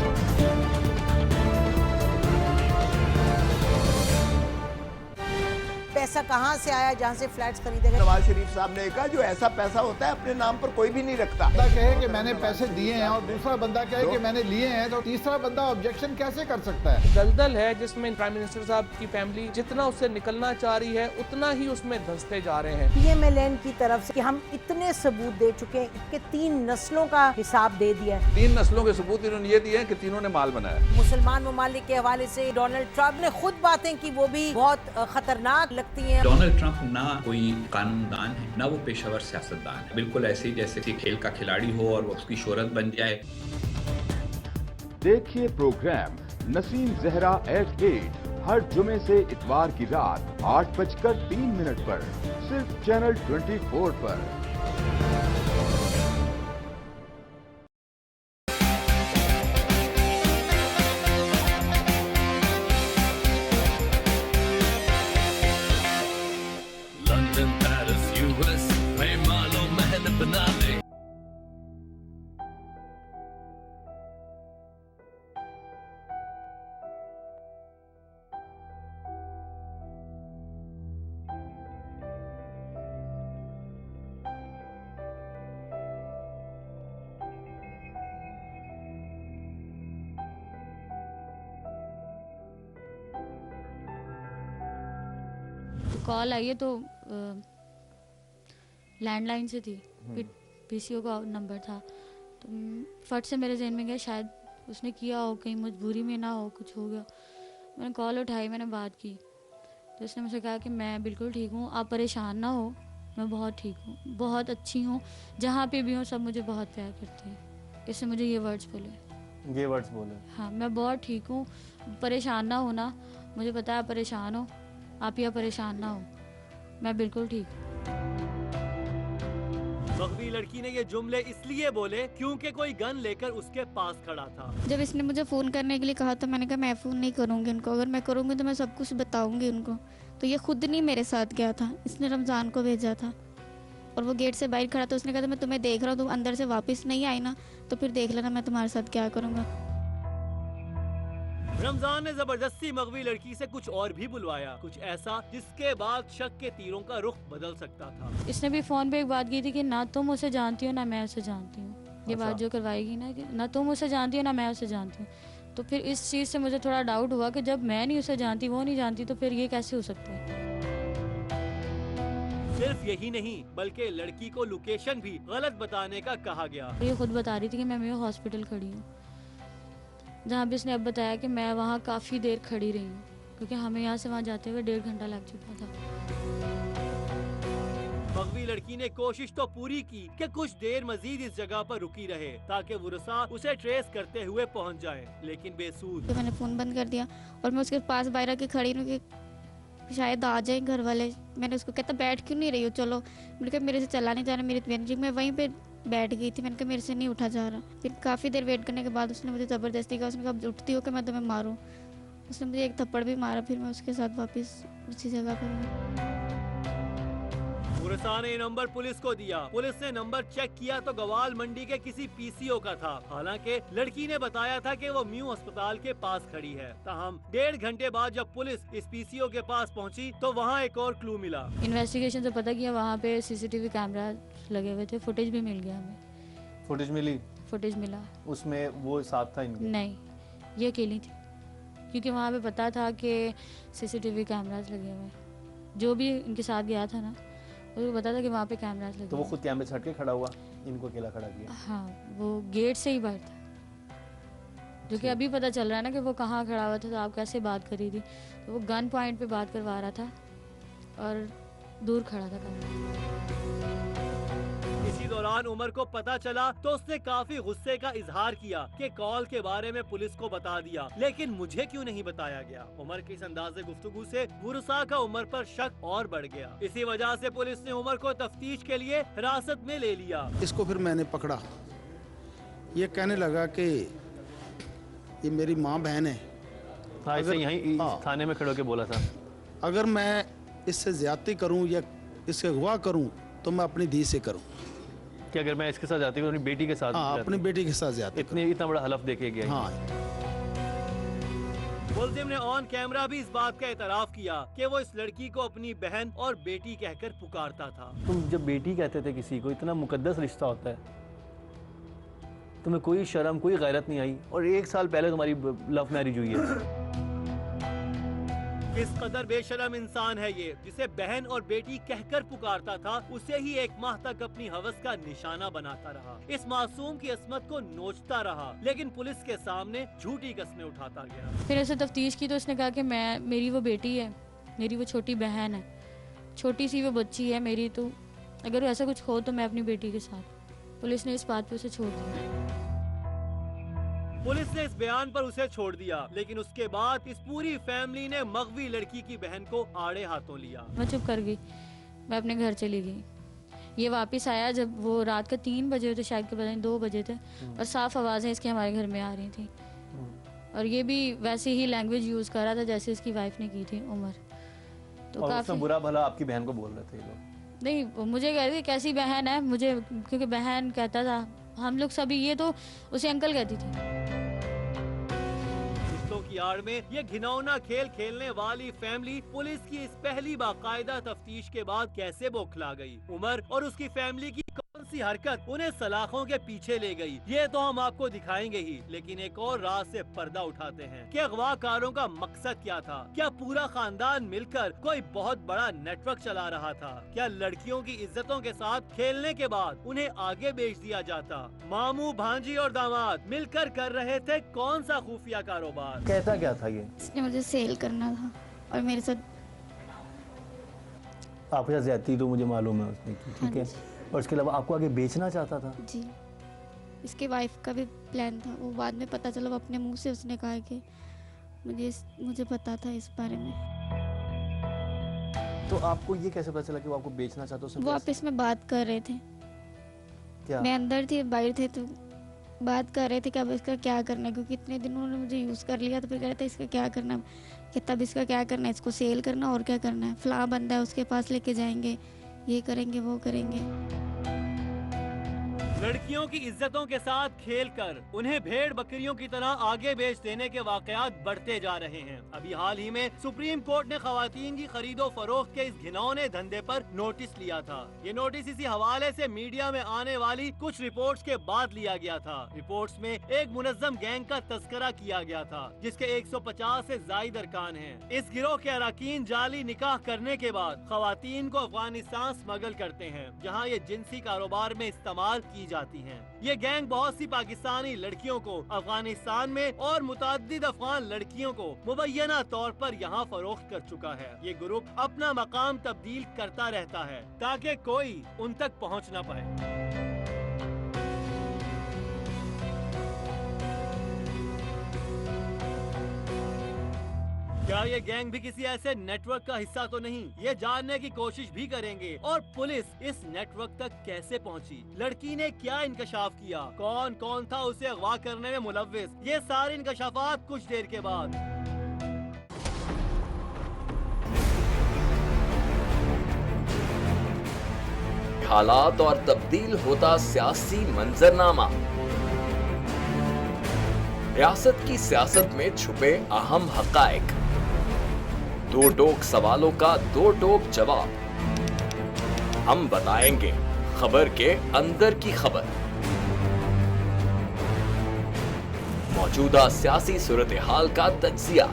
Speaker 24: पैसा कहाँ से आया जहाँ से फ्लैट्स खरीदे गए?
Speaker 8: नवाज शरीफ साहब ने कहा जो ऐसा पैसा होता है अपने नाम पर कोई भी नहीं रखता।
Speaker 10: बंदा कहे कि मैंने पैसे दिए हैं और दूसरा बंदा कहे कि मैंने लिए हैं, तो तीसरा बंदा ऑब्जेक्शन कैसे कर सकता है?
Speaker 19: दलदल है जिसमें प्राइम मिनिस्टर साहब की फैमिली जितना उससे निकलना चाह रही है उतना ही उसमें धंसते जा रहे हैं।
Speaker 24: PMLN की तरफ से कि हम इतने सबूत दे चुके हैं, इनके 3 नस्लों का हिसाब दे दिया है।
Speaker 11: 3 नस्लों के सबूत इन्होंने ये दिए हैं कि तीनों ने माल बनाया।
Speaker 24: मुसलमान ममालिक के हवाले से डोनाल्ड ट्रंप ने खुद बातें की, वो भी बहुत खतरनाक लगती हैं।
Speaker 12: डोनाल्ड ट्रंप ना कोई कानूनदान है, ना वो पेशेवर सियासतदान है। बिल्कुल ऐसे ही जैसे कि खेल का खिलाड़ी हो और वो उसकी शोहरत बन जाए।
Speaker 14: देखिए प्रोग्राम नसीम ज़हरा @8 हर जुमे से इतवार की रात 8:03 पर सिर्फ चैनल 24 पर।
Speaker 4: कॉल आई है तो लैंडलाइन से थी, PCO का नंबर था, तो फट से मेरे जहन में गया शायद उसने किया हो, कहीं मजबूरी में ना हो, कुछ हो गया। मैंने कॉल उठाई, मैंने बात की, तो उसने मुझे कहा कि मैं बिल्कुल ठीक हूँ, आप परेशान ना हो, मैं बहुत ठीक हूँ, बहुत अच्छी हूँ, जहाँ पे भी हूँ सब मुझे बहुत प्यार करते हैं। इसने मुझे ये वर्ड्स बोले। हाँ, मैं बहुत ठीक हूँ, परेशान ना होना, मुझे पता है परेशान हो, आप यहाँ परेशान ना हो, मैं बिल्कुल ठीक हूँ।
Speaker 1: मगवी लड़की ने ये जुमले इसलिए बोले क्योंकि कोई गन लेकर उसके पास खड़ा था।
Speaker 5: जब इसने मुझे फ़ोन करने के लिए कहा तो मैंने कहा मैं फ़ोन नहीं करूँगी उनको, अगर मैं करूँगी तो मैं सब कुछ बताऊँगी उनको। तो ये खुद नहीं मेरे साथ गया था, इसने रमज़ान को भेजा था और वो गेट से बाहर खड़ा था। उसने कहा था मैं तुम्हें देख रहा हूँ, तुम अंदर से वापस नहीं आई ना तो फिर देख लेना मैं तुम्हारे साथ क्या करूँगा।
Speaker 1: रमजान ने जबरदस्ती मगवी लड़की से कुछ और भी बुलवाया, कुछ ऐसा जिसके बाद शक के तीरों का रुख बदल सकता था।
Speaker 4: इसने भी फोन पे एक बात की थी कि ना तुम उसे जानती हो ना मैं उसे जानती हूँ। ये बात जो करवाएगी ना कि ना तुम उसे जानती हो ना मैं उसे जानती हूँ। तो फिर इस चीज़ से मुझे थोड़ा डाउट हुआ कि जब मैं नहीं उसे जानती, वो नहीं जानती, तो फिर ये कैसे हो सकता है।
Speaker 1: सिर्फ यही नहीं बल्कि लड़की को लोकेशन भी गलत बताने का कहा गया।
Speaker 4: ये खुद बता रही थी कि मैं मेयो हॉस्पिटल खड़ी हूँ, जहाँ भी इसने अब बताया कि मैं वहाँ काफ़ी देर खड़ी रही हूँ, क्योंकि हमें यहाँ से वहाँ जाते हुए 1.5 घंटा लग चुका था।
Speaker 1: मगवी लड़की ने कोशिश तो पूरी की कि कुछ देर मजीद इस जगह पर रुकी रहे ताकि वुरसा उसे ट्रेस करते हुए पहुँच जाए, लेकिन बेसूद।
Speaker 5: तो मैंने फ़ोन बंद कर दिया और मैं उसके पास बाहर के खड़ी हूँ कि शायद आ जाए घर वाले। मैंने उसको कहता बैठ क्यों नहीं रही हो, चलो। मैंने कहा मेरे से चला नहीं जा रहा, मेरी तबीयत। मैं वहीं पे बैठ गई थी। मैंने कहा मेरे से नहीं उठा जा रहा। फिर काफ़ी देर वेट करने के बाद उसने मुझे ज़बरदस्ती कहा, उसने कहा उठती हो कि मैं तुम्हें मारूं। उसने मुझे एक थप्पड़ भी मारा। फिर मैं उसके साथ वापस उसी जगह पर।
Speaker 1: वुरसा ने नंबर पुलिस को दिया। पुलिस ने नंबर चेक किया तो गवाल मंडी के किसी पीसीओ का था। हालांकि लड़की ने बताया था कि वो म्यू अस्पताल के पास खड़ी है। ताहम 1.5 घंटे बाद जब पुलिस इस पीसीओ के पास पहुंची तो वहां एक और क्लू मिला।
Speaker 4: इन्वेस्टिगेशन से पता किया वहाँ पे सीसीटीवी कैमरा लगे हुए थे, फुटेज भी मिल गया हमें।
Speaker 2: फुटेज मिली?
Speaker 4: फुटेज मिला।
Speaker 2: उसमें वो साथ था इनके?
Speaker 4: नहीं, ये अकेली थी, क्योंकि वहाँ पे पता था कि सीसीटीवी कैमरास लगे हुए हैं। जो भी इनके साथ गया था ना, उसको पता था कि वहाँ पे कैमरास लगे।
Speaker 2: तो वो खुद कैमरे से हट के खड़ा हुआ, इनको अकेला खड़ा किया?
Speaker 4: हाँ, वो गेट से ही बाहर था, जो कि अभी पता चल रहा है ना कि वो कहाँ खड़ा हुआ था, तो आप कैसे बात करी थी। तो वो गन पॉइंट पे बात करवा रहा था और दूर खड़ा था कैमरा।
Speaker 1: इसी दौरान उमर को पता चला तो उसने काफी गुस्से का इजहार किया कि कॉल के बारे में पुलिस को बता दिया, लेकिन मुझे क्यों नहीं बताया गया। उमर के इस अंदाज़े गुफ्तगू से वुरसा का उमर पर शक और बढ़ गया। इसी वजह से पुलिस ने उमर को तफ्तीश के लिए हिरासत में ले लिया।
Speaker 3: इसको फिर मैंने पकड़ा। ये कहने लगा कि ये मेरी माँ बहन है।
Speaker 2: हाँ, इसे यहीं थाने में खड़े के बोला था,
Speaker 3: अगर मैं इससे ज्यादती करूं या इससे अगवा करूं तो मैं अपनी धी से करूं।
Speaker 2: कि अगर मैं इसके साथ जाती हूँ अपनी बेटी के साथ?
Speaker 3: हाँ, अपनी बेटी के साथ जाती।
Speaker 2: इतना बड़ा हलफ देके गया।
Speaker 3: हाँ।
Speaker 1: मुल्जिम ने ऑन कैमरा भी इस बात का एतराफ किया कि वो इस लड़की को अपनी बहन और बेटी कहकर पुकारता था।
Speaker 2: तुम जब बेटी कहते थे किसी को, इतना मुकद्दस रिश्ता होता है, तुम्हें कोई शर्म कोई गैरत नहीं आई? और 1 साल पहले तुम्हारी लव मैरिज हुई है।
Speaker 1: किस कदर बेशरम इंसान है ये, जिसे बहन और बेटी कहकर पुकारता था, उसे ही 1 माह तक अपनी हवस का निशाना बनाता रहा। इस मासूम की अस्मत को नोचता रहा, लेकिन पुलिस के सामने झूठी कस्में उठाता गया।
Speaker 4: फिर ऐसे तफ्तीश की तो उसने कहा कि मेरी वो बेटी है, मेरी वो छोटी बहन है, छोटी सी वो बच्ची है मेरी, तो अगर ऐसा कुछ हो तो मैं अपनी बेटी के साथ। पुलिस ने इस बात पे उसे छोड़ दिया।
Speaker 1: पुलिस ने इस बयान पर उसे छोड़ दिया, लेकिन उसके बाद इस पूरी फैमिली ने मगवी लड़की की बहन को आड़े हाथों लिया।
Speaker 4: मैं चुप कर गई, मैं अपने घर चली गई। ये वापस आया जब वो रात के 3 बजे थे, शायद के पता नहीं 2 बजे थे, और साफ आवाज़ें इसकी हमारे घर में आ रही थी। और ये भी वैसे ही लैंग्वेज यूज़ कर रहा था जैसे इसकी वाइफ ने की थी, उमर।
Speaker 2: तो काफी बुरा भला आपकी बहन को बोल रहे थे ये लोग?
Speaker 4: नहीं, मुझे कह रही थी कैसी बहन है, मुझे क्योंकि बहन कहता था, हम लोग सभी, ये तो उसे अंकल कहती थी।
Speaker 1: की आड़ में ये घिनौना खेल खेलने वाली फैमिली पुलिस की इस पहली बाकायदा तफ्तीश के बाद कैसे बौखला गई। उमर और उसकी फैमिली की कौन सी हरकत उन्हें सलाखों के पीछे ले गई, ये तो हम आपको दिखाएंगे ही, लेकिन एक और राज से पर्दा उठाते हैं कि अगवाकारों का मकसद क्या था। क्या पूरा खानदान मिलकर कोई बहुत बड़ा नेटवर्क चला रहा था? क्या लड़कियों की इज्जतों के साथ खेलने के बाद उन्हें आगे बेच दिया जाता? मामू, भांजी और दामाद मिलकर कर रहे थे कौन सा खुफिया कारोबार?
Speaker 2: कहता क्या था ये?
Speaker 5: इसने मुझे सेल करना था और मेरे साथ
Speaker 2: आपके साथ ज्यादती तो मुझे मालूम है उसने की, ठीक है। और उसके अलावा आपको आगे बेचना चाहता था?
Speaker 5: जी, इसके वाइफ का भी प्लान था। वो बाद में पता चला, वो अपने मुंह से उसने कहा कि मुझे पता था इस बारे में।
Speaker 2: तो आपको ये कैसे पता चला कि वो आपको बेचना चाहता था?
Speaker 5: वो आपस में बात कर रहे थे।
Speaker 2: क्या?
Speaker 5: मैं अंदर थी, बाहर थे, तो बात कर रहे थे कि अब इसका क्या करना है, क्योंकि इतने दिन उन्होंने मुझे यूज़ कर लिया। तो फिर कह रहे थे इसका क्या करना है, कि तब इसका क्या करना है, इसको सेल करना और क्या करना है, फलां बंदा है उसके पास लेके जाएंगे, ये करेंगे वो करेंगे।
Speaker 1: लड़कियों की इज्जतों के साथ खेलकर उन्हें भेड़ बकरियों की तरह आगे बेच देने के वाकयात बढ़ते जा रहे हैं। अभी हाल ही में सुप्रीम कोर्ट ने खवातीन की खरीदो फरोख्त के इस घिनौने धंधे पर नोटिस लिया था। ये नोटिस इसी हवाले से मीडिया में आने वाली कुछ रिपोर्ट्स के बाद लिया गया था। रिपोर्ट्स में एक मुनज़्ज़म गैंग का तस्करा किया गया था जिसके 150 से ज़ायद अरकान हैं। इस गिरोह के अरकान जाली निकाह करने के बाद खवातीन को अफगानिस्तान स्मगल करते हैं, जहाँ ये जिनसी कारोबार में इस्तेमाल की जाती हैं। ये गैंग बहुत सी पाकिस्तानी लड़कियों को अफगानिस्तान में और मुतअद्दिद अफगान लड़कियों को मुबैना तौर पर यहाँ फरोख्त कर चुका है। ये ग्रुप अपना मकाम तब्दील करता रहता है ताकि कोई उन तक पहुँच न पाए। क्या ये गैंग भी किसी ऐसे नेटवर्क का हिस्सा तो नहीं? ये जानने की कोशिश भी करेंगे। और पुलिस इस नेटवर्क तक कैसे पहुंची? लड़की ने क्या इंकशाफ किया? कौन कौन था उसे अगवा करने में मुलव्विस? ये सारे इंकशाफात कुछ देर के बाद।
Speaker 6: हालात और तब्दील होता सियासी मंजरनामा, रियासत की सियासत में छुपे अहम हकायक, दो टोक सवालों का दो टोक जवाब। हम बताएंगे खबर के अंदर की खबर। मौजूदा सियासी सूरत हाल का तज्जिया,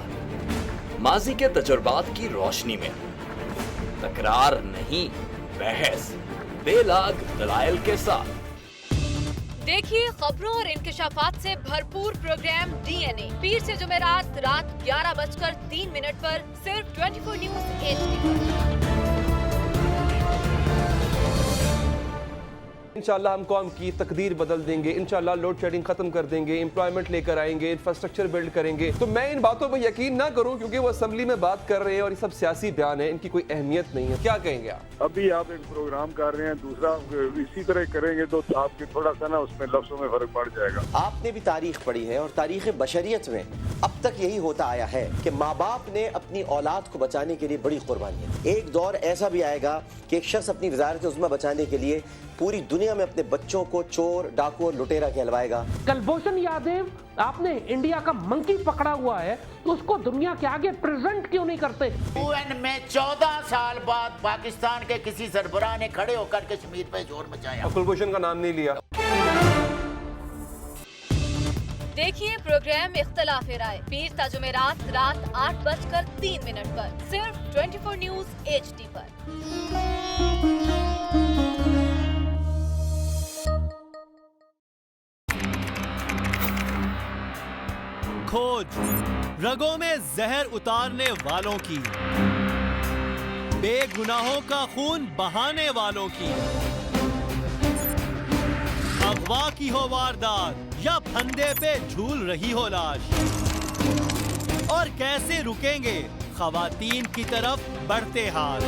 Speaker 6: माजी के तजुर्बात की रोशनी में। तकरार नहीं, बहस बेलाग दलाइल के साथ।
Speaker 9: देखिए खबरों और इंकशाफात से भरपूर प्रोग्राम डीएनए पीर से जुमेरात रात 11:03 पर सिर्फ 24 न्यूज HD पर।
Speaker 15: इंशाल्लाह हम कौम की तकदीर बदल देंगे, इंशाल्लाह लोड शेडिंग खत्म कर देंगे, एम्प्लॉयमेंट लेकर आएंगे, इंफ्रास्ट्रक्चर बिल्ड करेंगे। तो मैं इन बातों पर यकीन ना करूं क्योंकि वो असेंबली में बात कर रहे हैं और ये सब सियासी बयान है, इनकी कोई अहमियत नहीं है। क्या कहेंगे आप?
Speaker 16: अभी आप एक प्रोग्राम कर रहे हैं, दूसरा इसी तरह करेंगे तो आपके थोड़ा सा ना उसमें लफ्जों में फर्क पड़ जाएगा।
Speaker 17: आपने भी तारीख पढ़ी है और तारीख बशरियत में अब तक यही होता आया है कि माँ बाप ने अपनी औलाद को बचाने के लिए बड़ी कुर्बानियां। एक दौर ऐसा भी आएगा कि एक शख्स अपनी वजारत उज़्मा बचाने के लिए पूरी दुनिया में अपने बच्चों को चोर, डाकू और लुटेरा कहलवाएगा।
Speaker 19: कुलभूषण यादव, आपने इंडिया का मंकी पकड़ा हुआ है तो उसको दुनिया के आगे प्रेजेंट क्यों नहीं करते?
Speaker 18: UN में 14 साल बाद पाकिस्तान के किसी सरबराह ने खड़े होकर कश्मीर पे जोर मचाया।
Speaker 15: कुलभूषण का नाम नहीं लिया।
Speaker 9: देखिए प्रोग्राम इख्तलाफ राय पीर ता जुमेरात रात 8:03 पर सिर्फ 24 न्यूज HD पर।
Speaker 1: खोज रगों में जहर उतारने वालों की, बेगुनाहों का खून बहाने वालों की। अगवा की हो वारदात या फंदे पे झूल रही हो लाश, और कैसे रुकेंगे खवातीन की तरफ बढ़ते हाथ।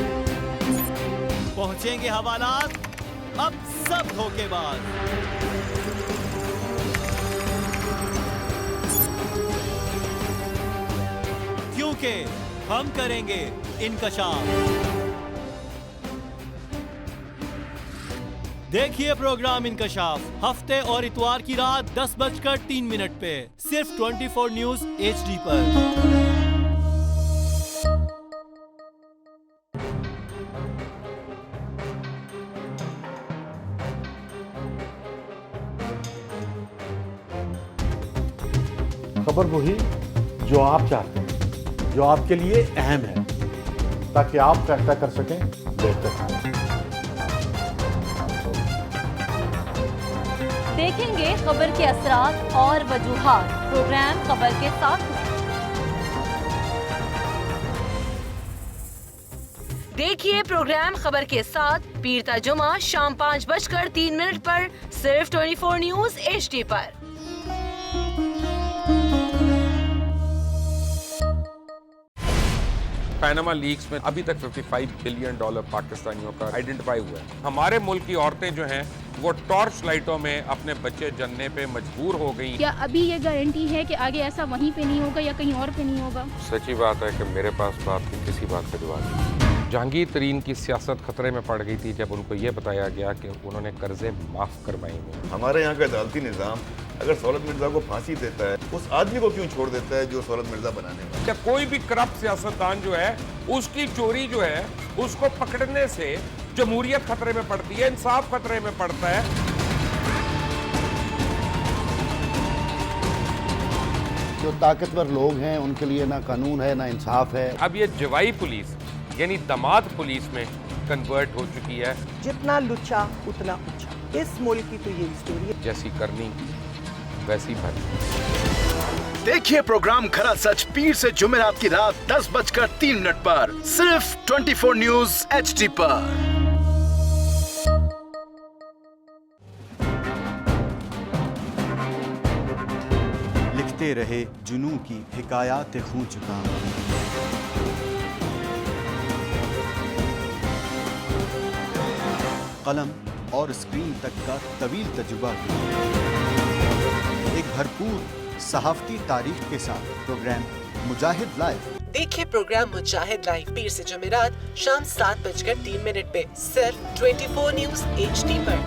Speaker 1: पहुंचेंगे हवालात अब सब धोखेबाज। क्योंकि हम करेंगे इंकशाफ। देखिए प्रोग्राम इंकशाफ हफ्ते और इतवार की रात 10:03 पे सिर्फ 24 न्यूज HD पर।
Speaker 13: खबर वही जो आप चाहते हैं, जो आपके लिए अहम है, ताकि आप फैसला कर सकें बेहतर।
Speaker 9: देखेंगे खबर के असरात और वजूहात प्रोग्राम खबर के साथ में। देखिए प्रोग्राम खबर के साथ पीर ता जुमा शाम 5:03 पर सिर्फ 24 न्यूज HD पर।
Speaker 21: पैनामा लीक्स में अभी तक $55 बिलियन पाकिस्तानियों का आइडेंटिफाई हुआ है। हमारे मुल्क की औरतें जो हैं वो टॉर्च लाइटों में अपने बच्चे जनने पे मजबूर हो गई।
Speaker 7: क्या अभी ये गारंटी है कि आगे ऐसा वहीं पे नहीं होगा या कहीं और पे नहीं होगा?
Speaker 21: सच्ची बात है कि मेरे पास तो आपकी किसी बात पे जवाब नहीं। जहांगीर तरीन की सियासत खतरे में पड़ गई थी जब उनको ये बताया गया कि उन्होंने कर्जे माफ करवाएंगे।
Speaker 8: हमारे यहाँ का अदालती निज़ाम अगर सौलत मिर्जा को फांसी देता है, उस आदमी को क्यों छोड़ देता है जो सौलत मिर्जा बनाने वाला
Speaker 21: क्या कोई भी करप्ट सियासतदान जो है उसकी चोरी जो है उसको पकड़ने से जमहूरियत खतरे में पड़ती है, इंसाफ खतरे में पड़ता है।
Speaker 13: जो ताकतवर लोग हैं उनके लिए ना कानून है ना इंसाफ है।
Speaker 21: अब ये जवाई पुलिस यानी दामाद पुलिस में कन्वर्ट हो चुकी है।
Speaker 24: जितना लुच्चा उतना ऊंचा, इस मुल्क की तो ये स्टोरी है।
Speaker 21: जैसी करनी वैसी भरनी।
Speaker 20: देखिए प्रोग्राम खरा सच पीर से जुमेरात की रात 10:03 पर सिर्फ 24 न्यूज HD पर।
Speaker 22: लिखते रहे जुनू की हिकायात खूं चुका। कलम और स्क्रीन तक का तवील तजुर्बा, एक भरपूर सहाफती तारीख के साथ प्रोग्राम मुजाहिद लाइव।
Speaker 23: देखिए प्रोग्राम मुजाहिद लाइव पीर से जुमेरात शाम 7:03 पे सिर्फ 24 न्यूज HD पर।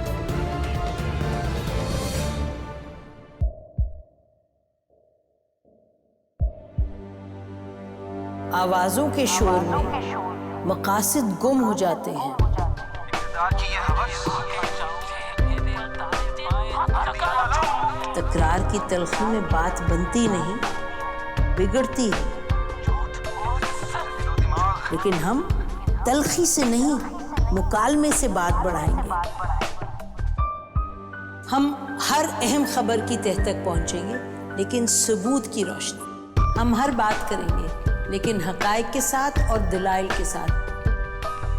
Speaker 24: आवाजों के शोर में मकासद गुम हो जाते हैं। तकरार की तलखी में बात बनती नहीं, बिगड़ती है। लेकिन हम तलखी से नहीं, मुकालमे से बात बढ़ाएंगे। हम हर अहम खबर की तह तक पहुंचेंगे, लेकिन सबूत की रोशनी। हम हर बात करेंगे, लेकिन हकायक के साथ और दलाइल के साथ।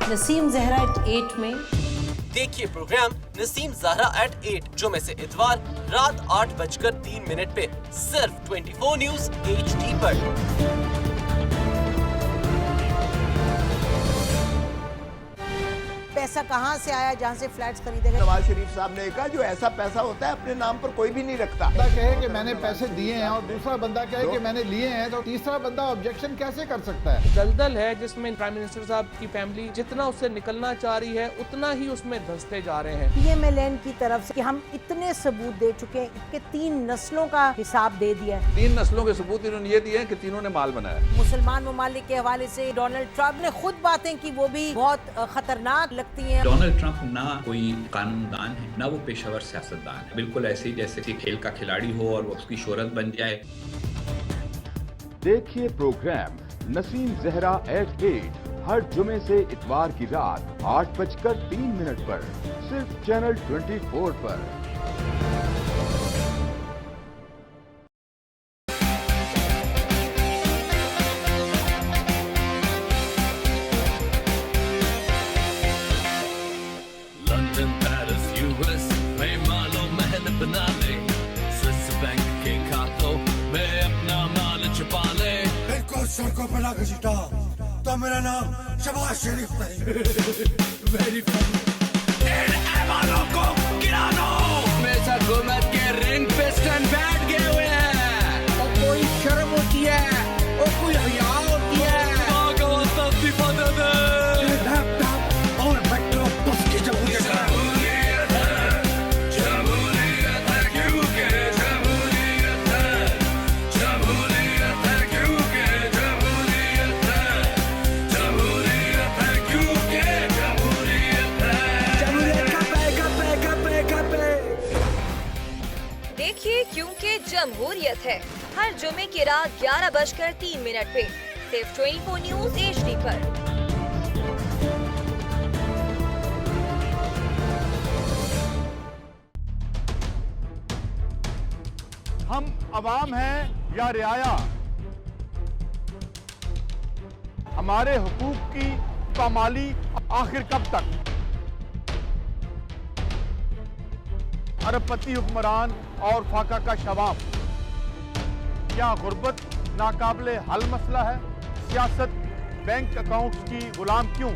Speaker 24: नसीम ज़हरा at 8 में
Speaker 23: देखिए प्रोग्राम नसीम ज़हरा at 8 जुमे से इतवार रात 8:03 पे सिर्फ 24 न्यूज HD पर।
Speaker 24: पैसा कहाँ से आया जहाँ से फ्लैट्स खरीदे गए?
Speaker 10: नवाज शरीफ साहब ने कहा जो ऐसा पैसा होता है अपने नाम पर कोई भी नहीं रखता। बंदा कहे कि मैंने पैसे दिए हैं और दूसरा बंदा कहे कि मैंने लिए हैं, तो तीसरा बंदा ऑब्जेक्शन कैसे कर सकता है?
Speaker 19: दलदल है जिसमें प्राइम मिनिस्टर साहब की फैमिली जितना उससे निकलना चाह रही है उतना ही उसमें धंसते जा रहे हैं।
Speaker 24: PMLN की तरफ से कि हम इतने सबूत दे चुके हैं, इनके 3 नस्लों का हिसाब दे दिया है।
Speaker 11: 3 नस्लों के सबूत इन्होंने ये दिए हैं कि तीनों ने माल बनाया।
Speaker 24: मुसलमान ममालिक के हवाले से डोनाल्ड ट्रंप ने खुद बातें की, वो भी बहुत खतरनाक लगती हैं।
Speaker 12: डोनाल्ड ट्रंप ना कोई कानूनदान है, ना वो पेशेवर सियासतदान है। बिल्कुल ऐसे ही जैसे कि खेल का खिलाड़ी हो और वो उसकी शोहरत बन जाए।
Speaker 14: देखिए प्रोग्राम नसीम ज़हरा at 8 हर जुमे से इतवार की रात 8:03 पर सिर्फ चैनल 24 पर।
Speaker 25: सड़कों पर लाकर सीटा तो मेरा नाम शबाज शरीफ नहीं। Very funny. को गिरा दो। हमेशा हुकूमत के रिंग पे स्टैंड बैठ गए हुए हैं। और कोई शर्म होती है और कोई हया होती है। लैपटॉप और मेट्रो बस की जमहूरियत है।
Speaker 9: देखिए क्योंकि जमहूरियत है हर जुमे की रात 11:03 पे सिर्फ 24 न्यूज HD पर।
Speaker 8: हम अवाम हैं या रियाया, हमारे हुकूक की पामाली आखिर कब तक? अरबपति हुक्मरान और फाका का शवाब, क्या गुर्बत नाकाबिले हल मसला है? सियासत बैंक अकाउंट्स की गुलाम क्यों?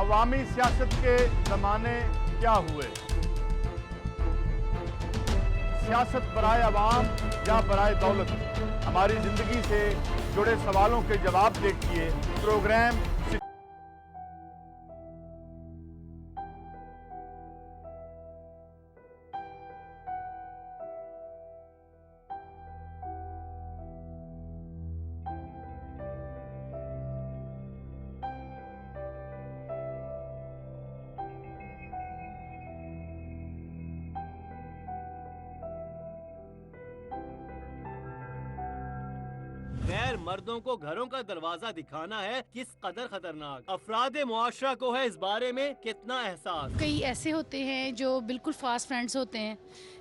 Speaker 8: अवामी सियासत के ज़माने क्या हुए? सियासत बराए अवाम या बराए दौलत? हमारी ज़िंदगी से जुड़े सवालों के जवाब देखिए प्रोग्राम
Speaker 1: मर्दों को घरों का दरवाजा दिखाना है किस कदर खतरनाक। अफरादे मुआशरा को है इस बारे में कितना एहसास।
Speaker 7: कई ऐसे होते हैं जो बिल्कुल फास्ट फ्रेंड्स होते हैं,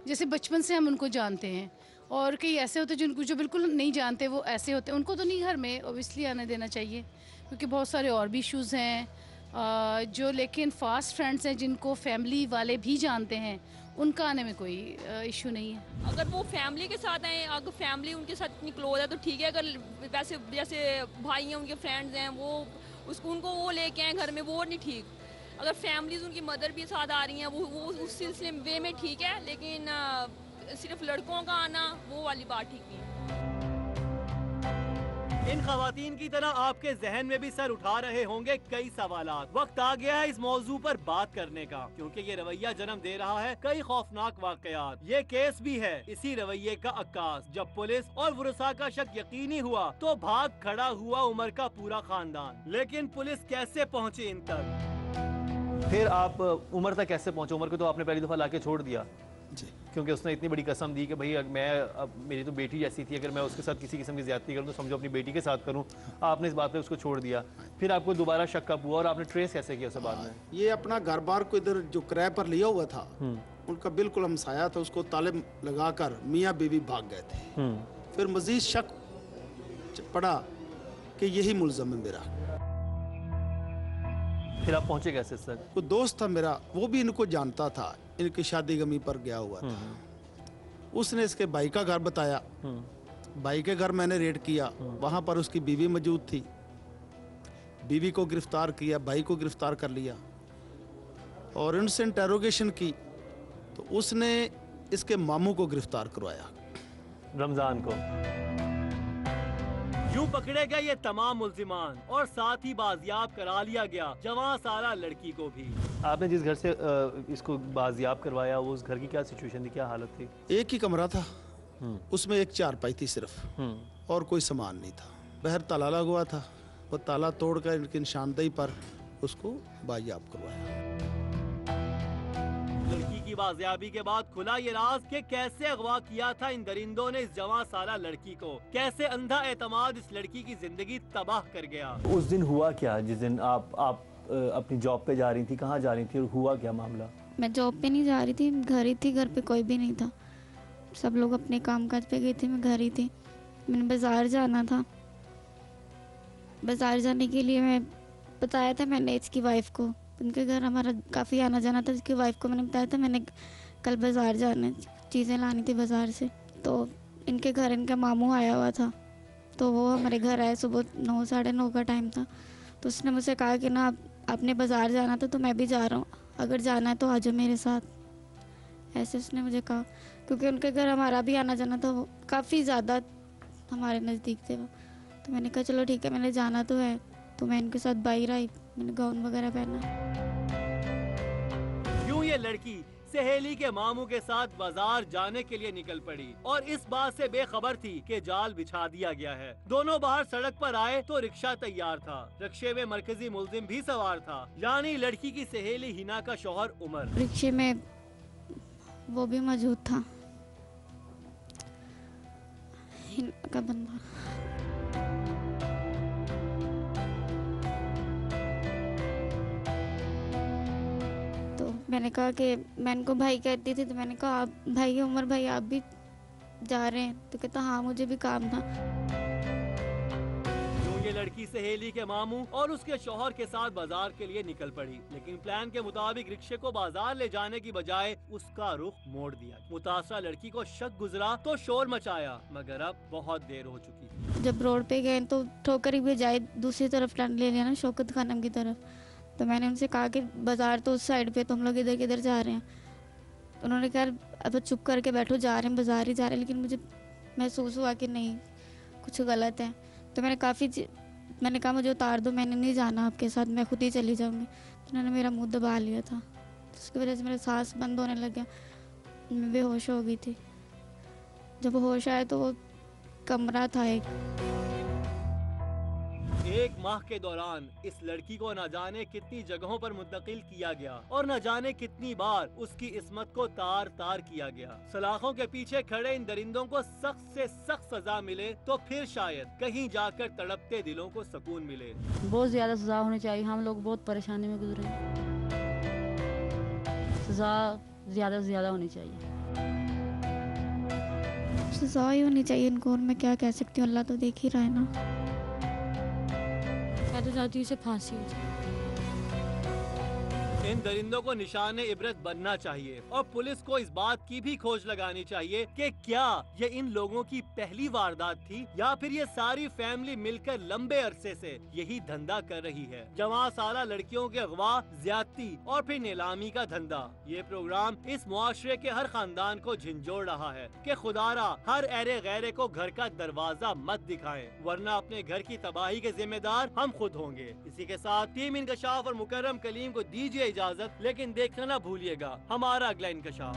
Speaker 7: जैसे बचपन से हम उनको जानते हैं, और कई ऐसे होते हैं जिनको जो बिल्कुल नहीं जानते, वो ऐसे होते हैं, उनको तो नहीं घर में ओबियसली आने देना चाहिए, क्योंकि बहुत सारे और भी इश्यूज़ हैं जो, लेकिन फास्ट फ्रेंड्स हैं जिनको फैमिली वाले भी जानते हैं, उनका आने में कोई इशू नहीं है।
Speaker 2: अगर वो फैमिली के साथ आए, अगर फैमिली उनके साथ इतनी क्लोज है तो ठीक है, अगर वैसे जैसे भाई हैं, उनके फ्रेंड्स हैं, वो उसको उनको वो लेके आए घर में, वो नहीं ठीक। अगर फैमिलीज उनकी मदर भी साथ आ रही हैं, वो उस सिलसिले वे में ठीक है, लेकिन सिर्फ लड़कों का आना वो वाली बात ठीक नहीं है।
Speaker 1: इन खवातीन की तरह आपके जहन में भी सर उठा रहे होंगे कई सवालात। वक्त आ गया है इस मौजू पर बात करने का, क्योंकि ये रवैया जन्म दे रहा है कई खौफनाक वाकयात। ये केस भी है इसी रवैये का अक्कास। जब पुलिस और वुरसा का शक यकीनी हुआ तो भाग खड़ा हुआ उमर का पूरा खानदान। लेकिन पुलिस कैसे पहुँची इन तक?
Speaker 3: फिर आप उमर तक कैसे पहुँचे? उमर को तो आपने पहली दफा लाके छोड़ दिया
Speaker 4: जी,
Speaker 3: क्योंकि उसने इतनी बड़ी कसम दी कि भाई अब मेरी तो बेटी जैसी थी, अगर मैं उसके साथ किसी किस्म की ज्यादती करूँ तो समझो अपनी बेटी के साथ करूँ। आपने इस बात पे उसको छोड़ दिया, फिर आपको दोबारा शक कब हुआ और आपने ट्रेस कैसे किया उसे बाद में?
Speaker 4: ये अपना घर बार को इधर जो किराए पर लिया हुआ था, उनका बिल्कुल हमसाया था, उसको ताले लगाकर मियाँ बीवी भाग गए थे। फिर मजीद शक पड़ा कि यही मुल्ज़म है मेरा।
Speaker 3: फिर आप पहुंचे कैसे सर?
Speaker 4: कोई दोस्त था मेरा, वो भी इनको जानता था, इनकी शादी गमी पर गया हुआ था। उसने इसके भाई का घर बताया, भाई के घर मैंने रेड किया, वहां पर उसकी बीवी मौजूद थी। बीवी को गिरफ्तार किया, भाई को गिरफ्तार कर लिया और उनसे इंटेरोगेशन की तो उसने इसके मामू को गिरफ्तार करवाया,
Speaker 3: रमजान को।
Speaker 1: यूं पकड़े गए ये तमाम मुल्जिमान और साथ ही बाजियाब करा लिया गया जवां सारा लड़की को भी।
Speaker 3: आपने जिस घर से इसको बाजियाब करवाया, वो उस घर की क्या सिचुएशन थी, क्या हालत थी?
Speaker 4: एक ही कमरा था, उसमें एक चारपाई थी सिर्फ, और कोई सामान नहीं था। बाहर ताला लगा हुआ था, वो ताला तोड़कर इनकी निशानदेही पर उसको बाजियाब करवाया।
Speaker 1: लड़की की बाजियाबी के बाद खुला ये राज कि कैसे अगवा किया था इन दरिंदों ने इस जवां साला लड़की को, कैसे अंधा एतमाद इस लड़की की जिंदगी तबाह कर गया।
Speaker 3: उस दिन हुआ क्या जिस दिन आप अपनी जॉब पे जा रही थी? कहाँ जा रही थी और हुआ क्या मामला?
Speaker 5: मैं जॉब पे नहीं जा रही थी, घर ही थी, घर पे कोई भी नहीं था, सब लोग अपने कामकाज पे गए थे, मैं घर ही थी। मैंने बाजार जाना था, बाजार जाने के लिए मैं बताया था मैंने इसकी वाइफ को, उनके घर हमारा काफ़ी आना जाना था। इसकी वाइफ को मैंने बताया था मैंने कल बाज़ार जाना है, चीज़ें लानी थी बाज़ार से। तो इनके घर इनका मामू आया हुआ था, तो वो हमारे घर आए, सुबह 9 साढ़े 9 का टाइम था। तो उसने मुझसे कहा कि ना आपने बाज़ार जाना था, तो मैं भी जा रहा हूँ, अगर जाना है तो आ जाओ मेरे साथ। ऐसे उसने मुझे कहा, क्योंकि उनके घर हमारा भी आना जाना था, वो काफ़ी ज़्यादा हमारे नज़दीक थे वो। तो मैंने कहा चलो ठीक है, मैंने जाना तो है। तो मैं इनके साथ बाहर आई, मैंने गाउन वगैरह पहना।
Speaker 1: यूं ये लड़की सहेली के मामू के साथ बाजार जाने के लिए निकल पड़ी और इस बात से बेखबर थी कि जाल बिछा दिया गया है। दोनों बाहर सड़क पर आए तो रिक्शा तैयार था, रिक्शे में मरकजी मुल्जिम भी सवार था, यानी लड़की की सहेली हिना का शौहर उमर।
Speaker 5: रिक्शे में वो भी मौजूद था, हिना का बंदा। मैंने कहा कि मैं इनको भाई कहती थी, तो मैंने कहा आप भाई उमर भाई आप भी जा रहे हैं? तो कहता हाँ मुझे भी काम था।
Speaker 1: ये लड़की सहेली के मामू और उसके शौहर के साथ बाजार के लिए निकल पड़ी, लेकिन प्लान के मुताबिक रिक्शे को बाजार ले जाने की बजाय उसका रुख मोड़ दिया। मुतासरा लड़की को शक गुजरा तो शोर मचाया, मगर अब बहुत देर हो चुकी थी।
Speaker 5: जब रोड पे गए तो ठोकर ही बजाय दूसरी तरफ टर्न ले लिया ना, शौकत खानम की तरफ। तो मैंने उनसे कहा कि बाजार तो उस साइड पे, तो हम लोग इधर किधर जा रहे हैं। उन्होंने कहा अब चुप करके बैठो, जा रहे हैं बाजार ही जा रहे हैं। लेकिन मुझे महसूस हुआ कि नहीं कुछ गलत है, तो मैंने कहा मुझे उतार दो, मैंने नहीं जाना आपके साथ, मैं खुद ही चली जाऊँगी। तो उन्होंने मेरा मुंह दबा लिया था, उसकी वजह से मेरा सांस बंद होने लग गया, मैं बेहोश हो गई थी। जब होश आया तो वो कमरा था एक।
Speaker 1: 1 माह के दौरान इस लड़की को न जाने कितनी जगहों पर मुंतकिल किया गया और न जाने कितनी बार उसकी इस्मत को तार तार किया गया। सलाखों के पीछे खड़े इन दरिंदों को सख्त से सख्त सजा मिले तो फिर शायद कहीं जाकर तड़पते दिलों को सुकून मिले।
Speaker 6: बहुत ज्यादा सजा होनी चाहिए। हम लोग बहुत परेशानी में गुजरे हैं। सजा ज्यादा से ज्यादा होनी चाहिए।
Speaker 5: सजा ही होनी चाहिए इनको, और मैं क्या कह सकती हूँ, अल्लाह तो देख ही रहा है ना।
Speaker 6: मैं तो चाहती हूँ इसे फांसी हो जाए।
Speaker 1: इन दरिंदों को निशाने इबरत बनना चाहिए और पुलिस को इस बात की भी खोज लगानी चाहिए कि क्या ये इन लोगों की पहली वारदात थी या फिर ये सारी फैमिली मिलकर लंबे अरसे से यही धंधा कर रही है। जवां साला लड़कियों के अगवा, ज्यादती और फिर नीलामी का धंधा। ये प्रोग्राम इस मुआशरे के हर खानदान को झिंझोड़ रहा है कि खुदारा हर ऐरे गैरे को घर का दरवाजा मत दिखाएं, वरना अपने घर की तबाही के जिम्मेदार हम खुद होंगे। इसी के साथ टीम इंकशाफ और मुकर्रम कलीम को दीजिए इजाजत, लेकिन देखना ना भूलिएगा हमारा अगला इंकशाफ।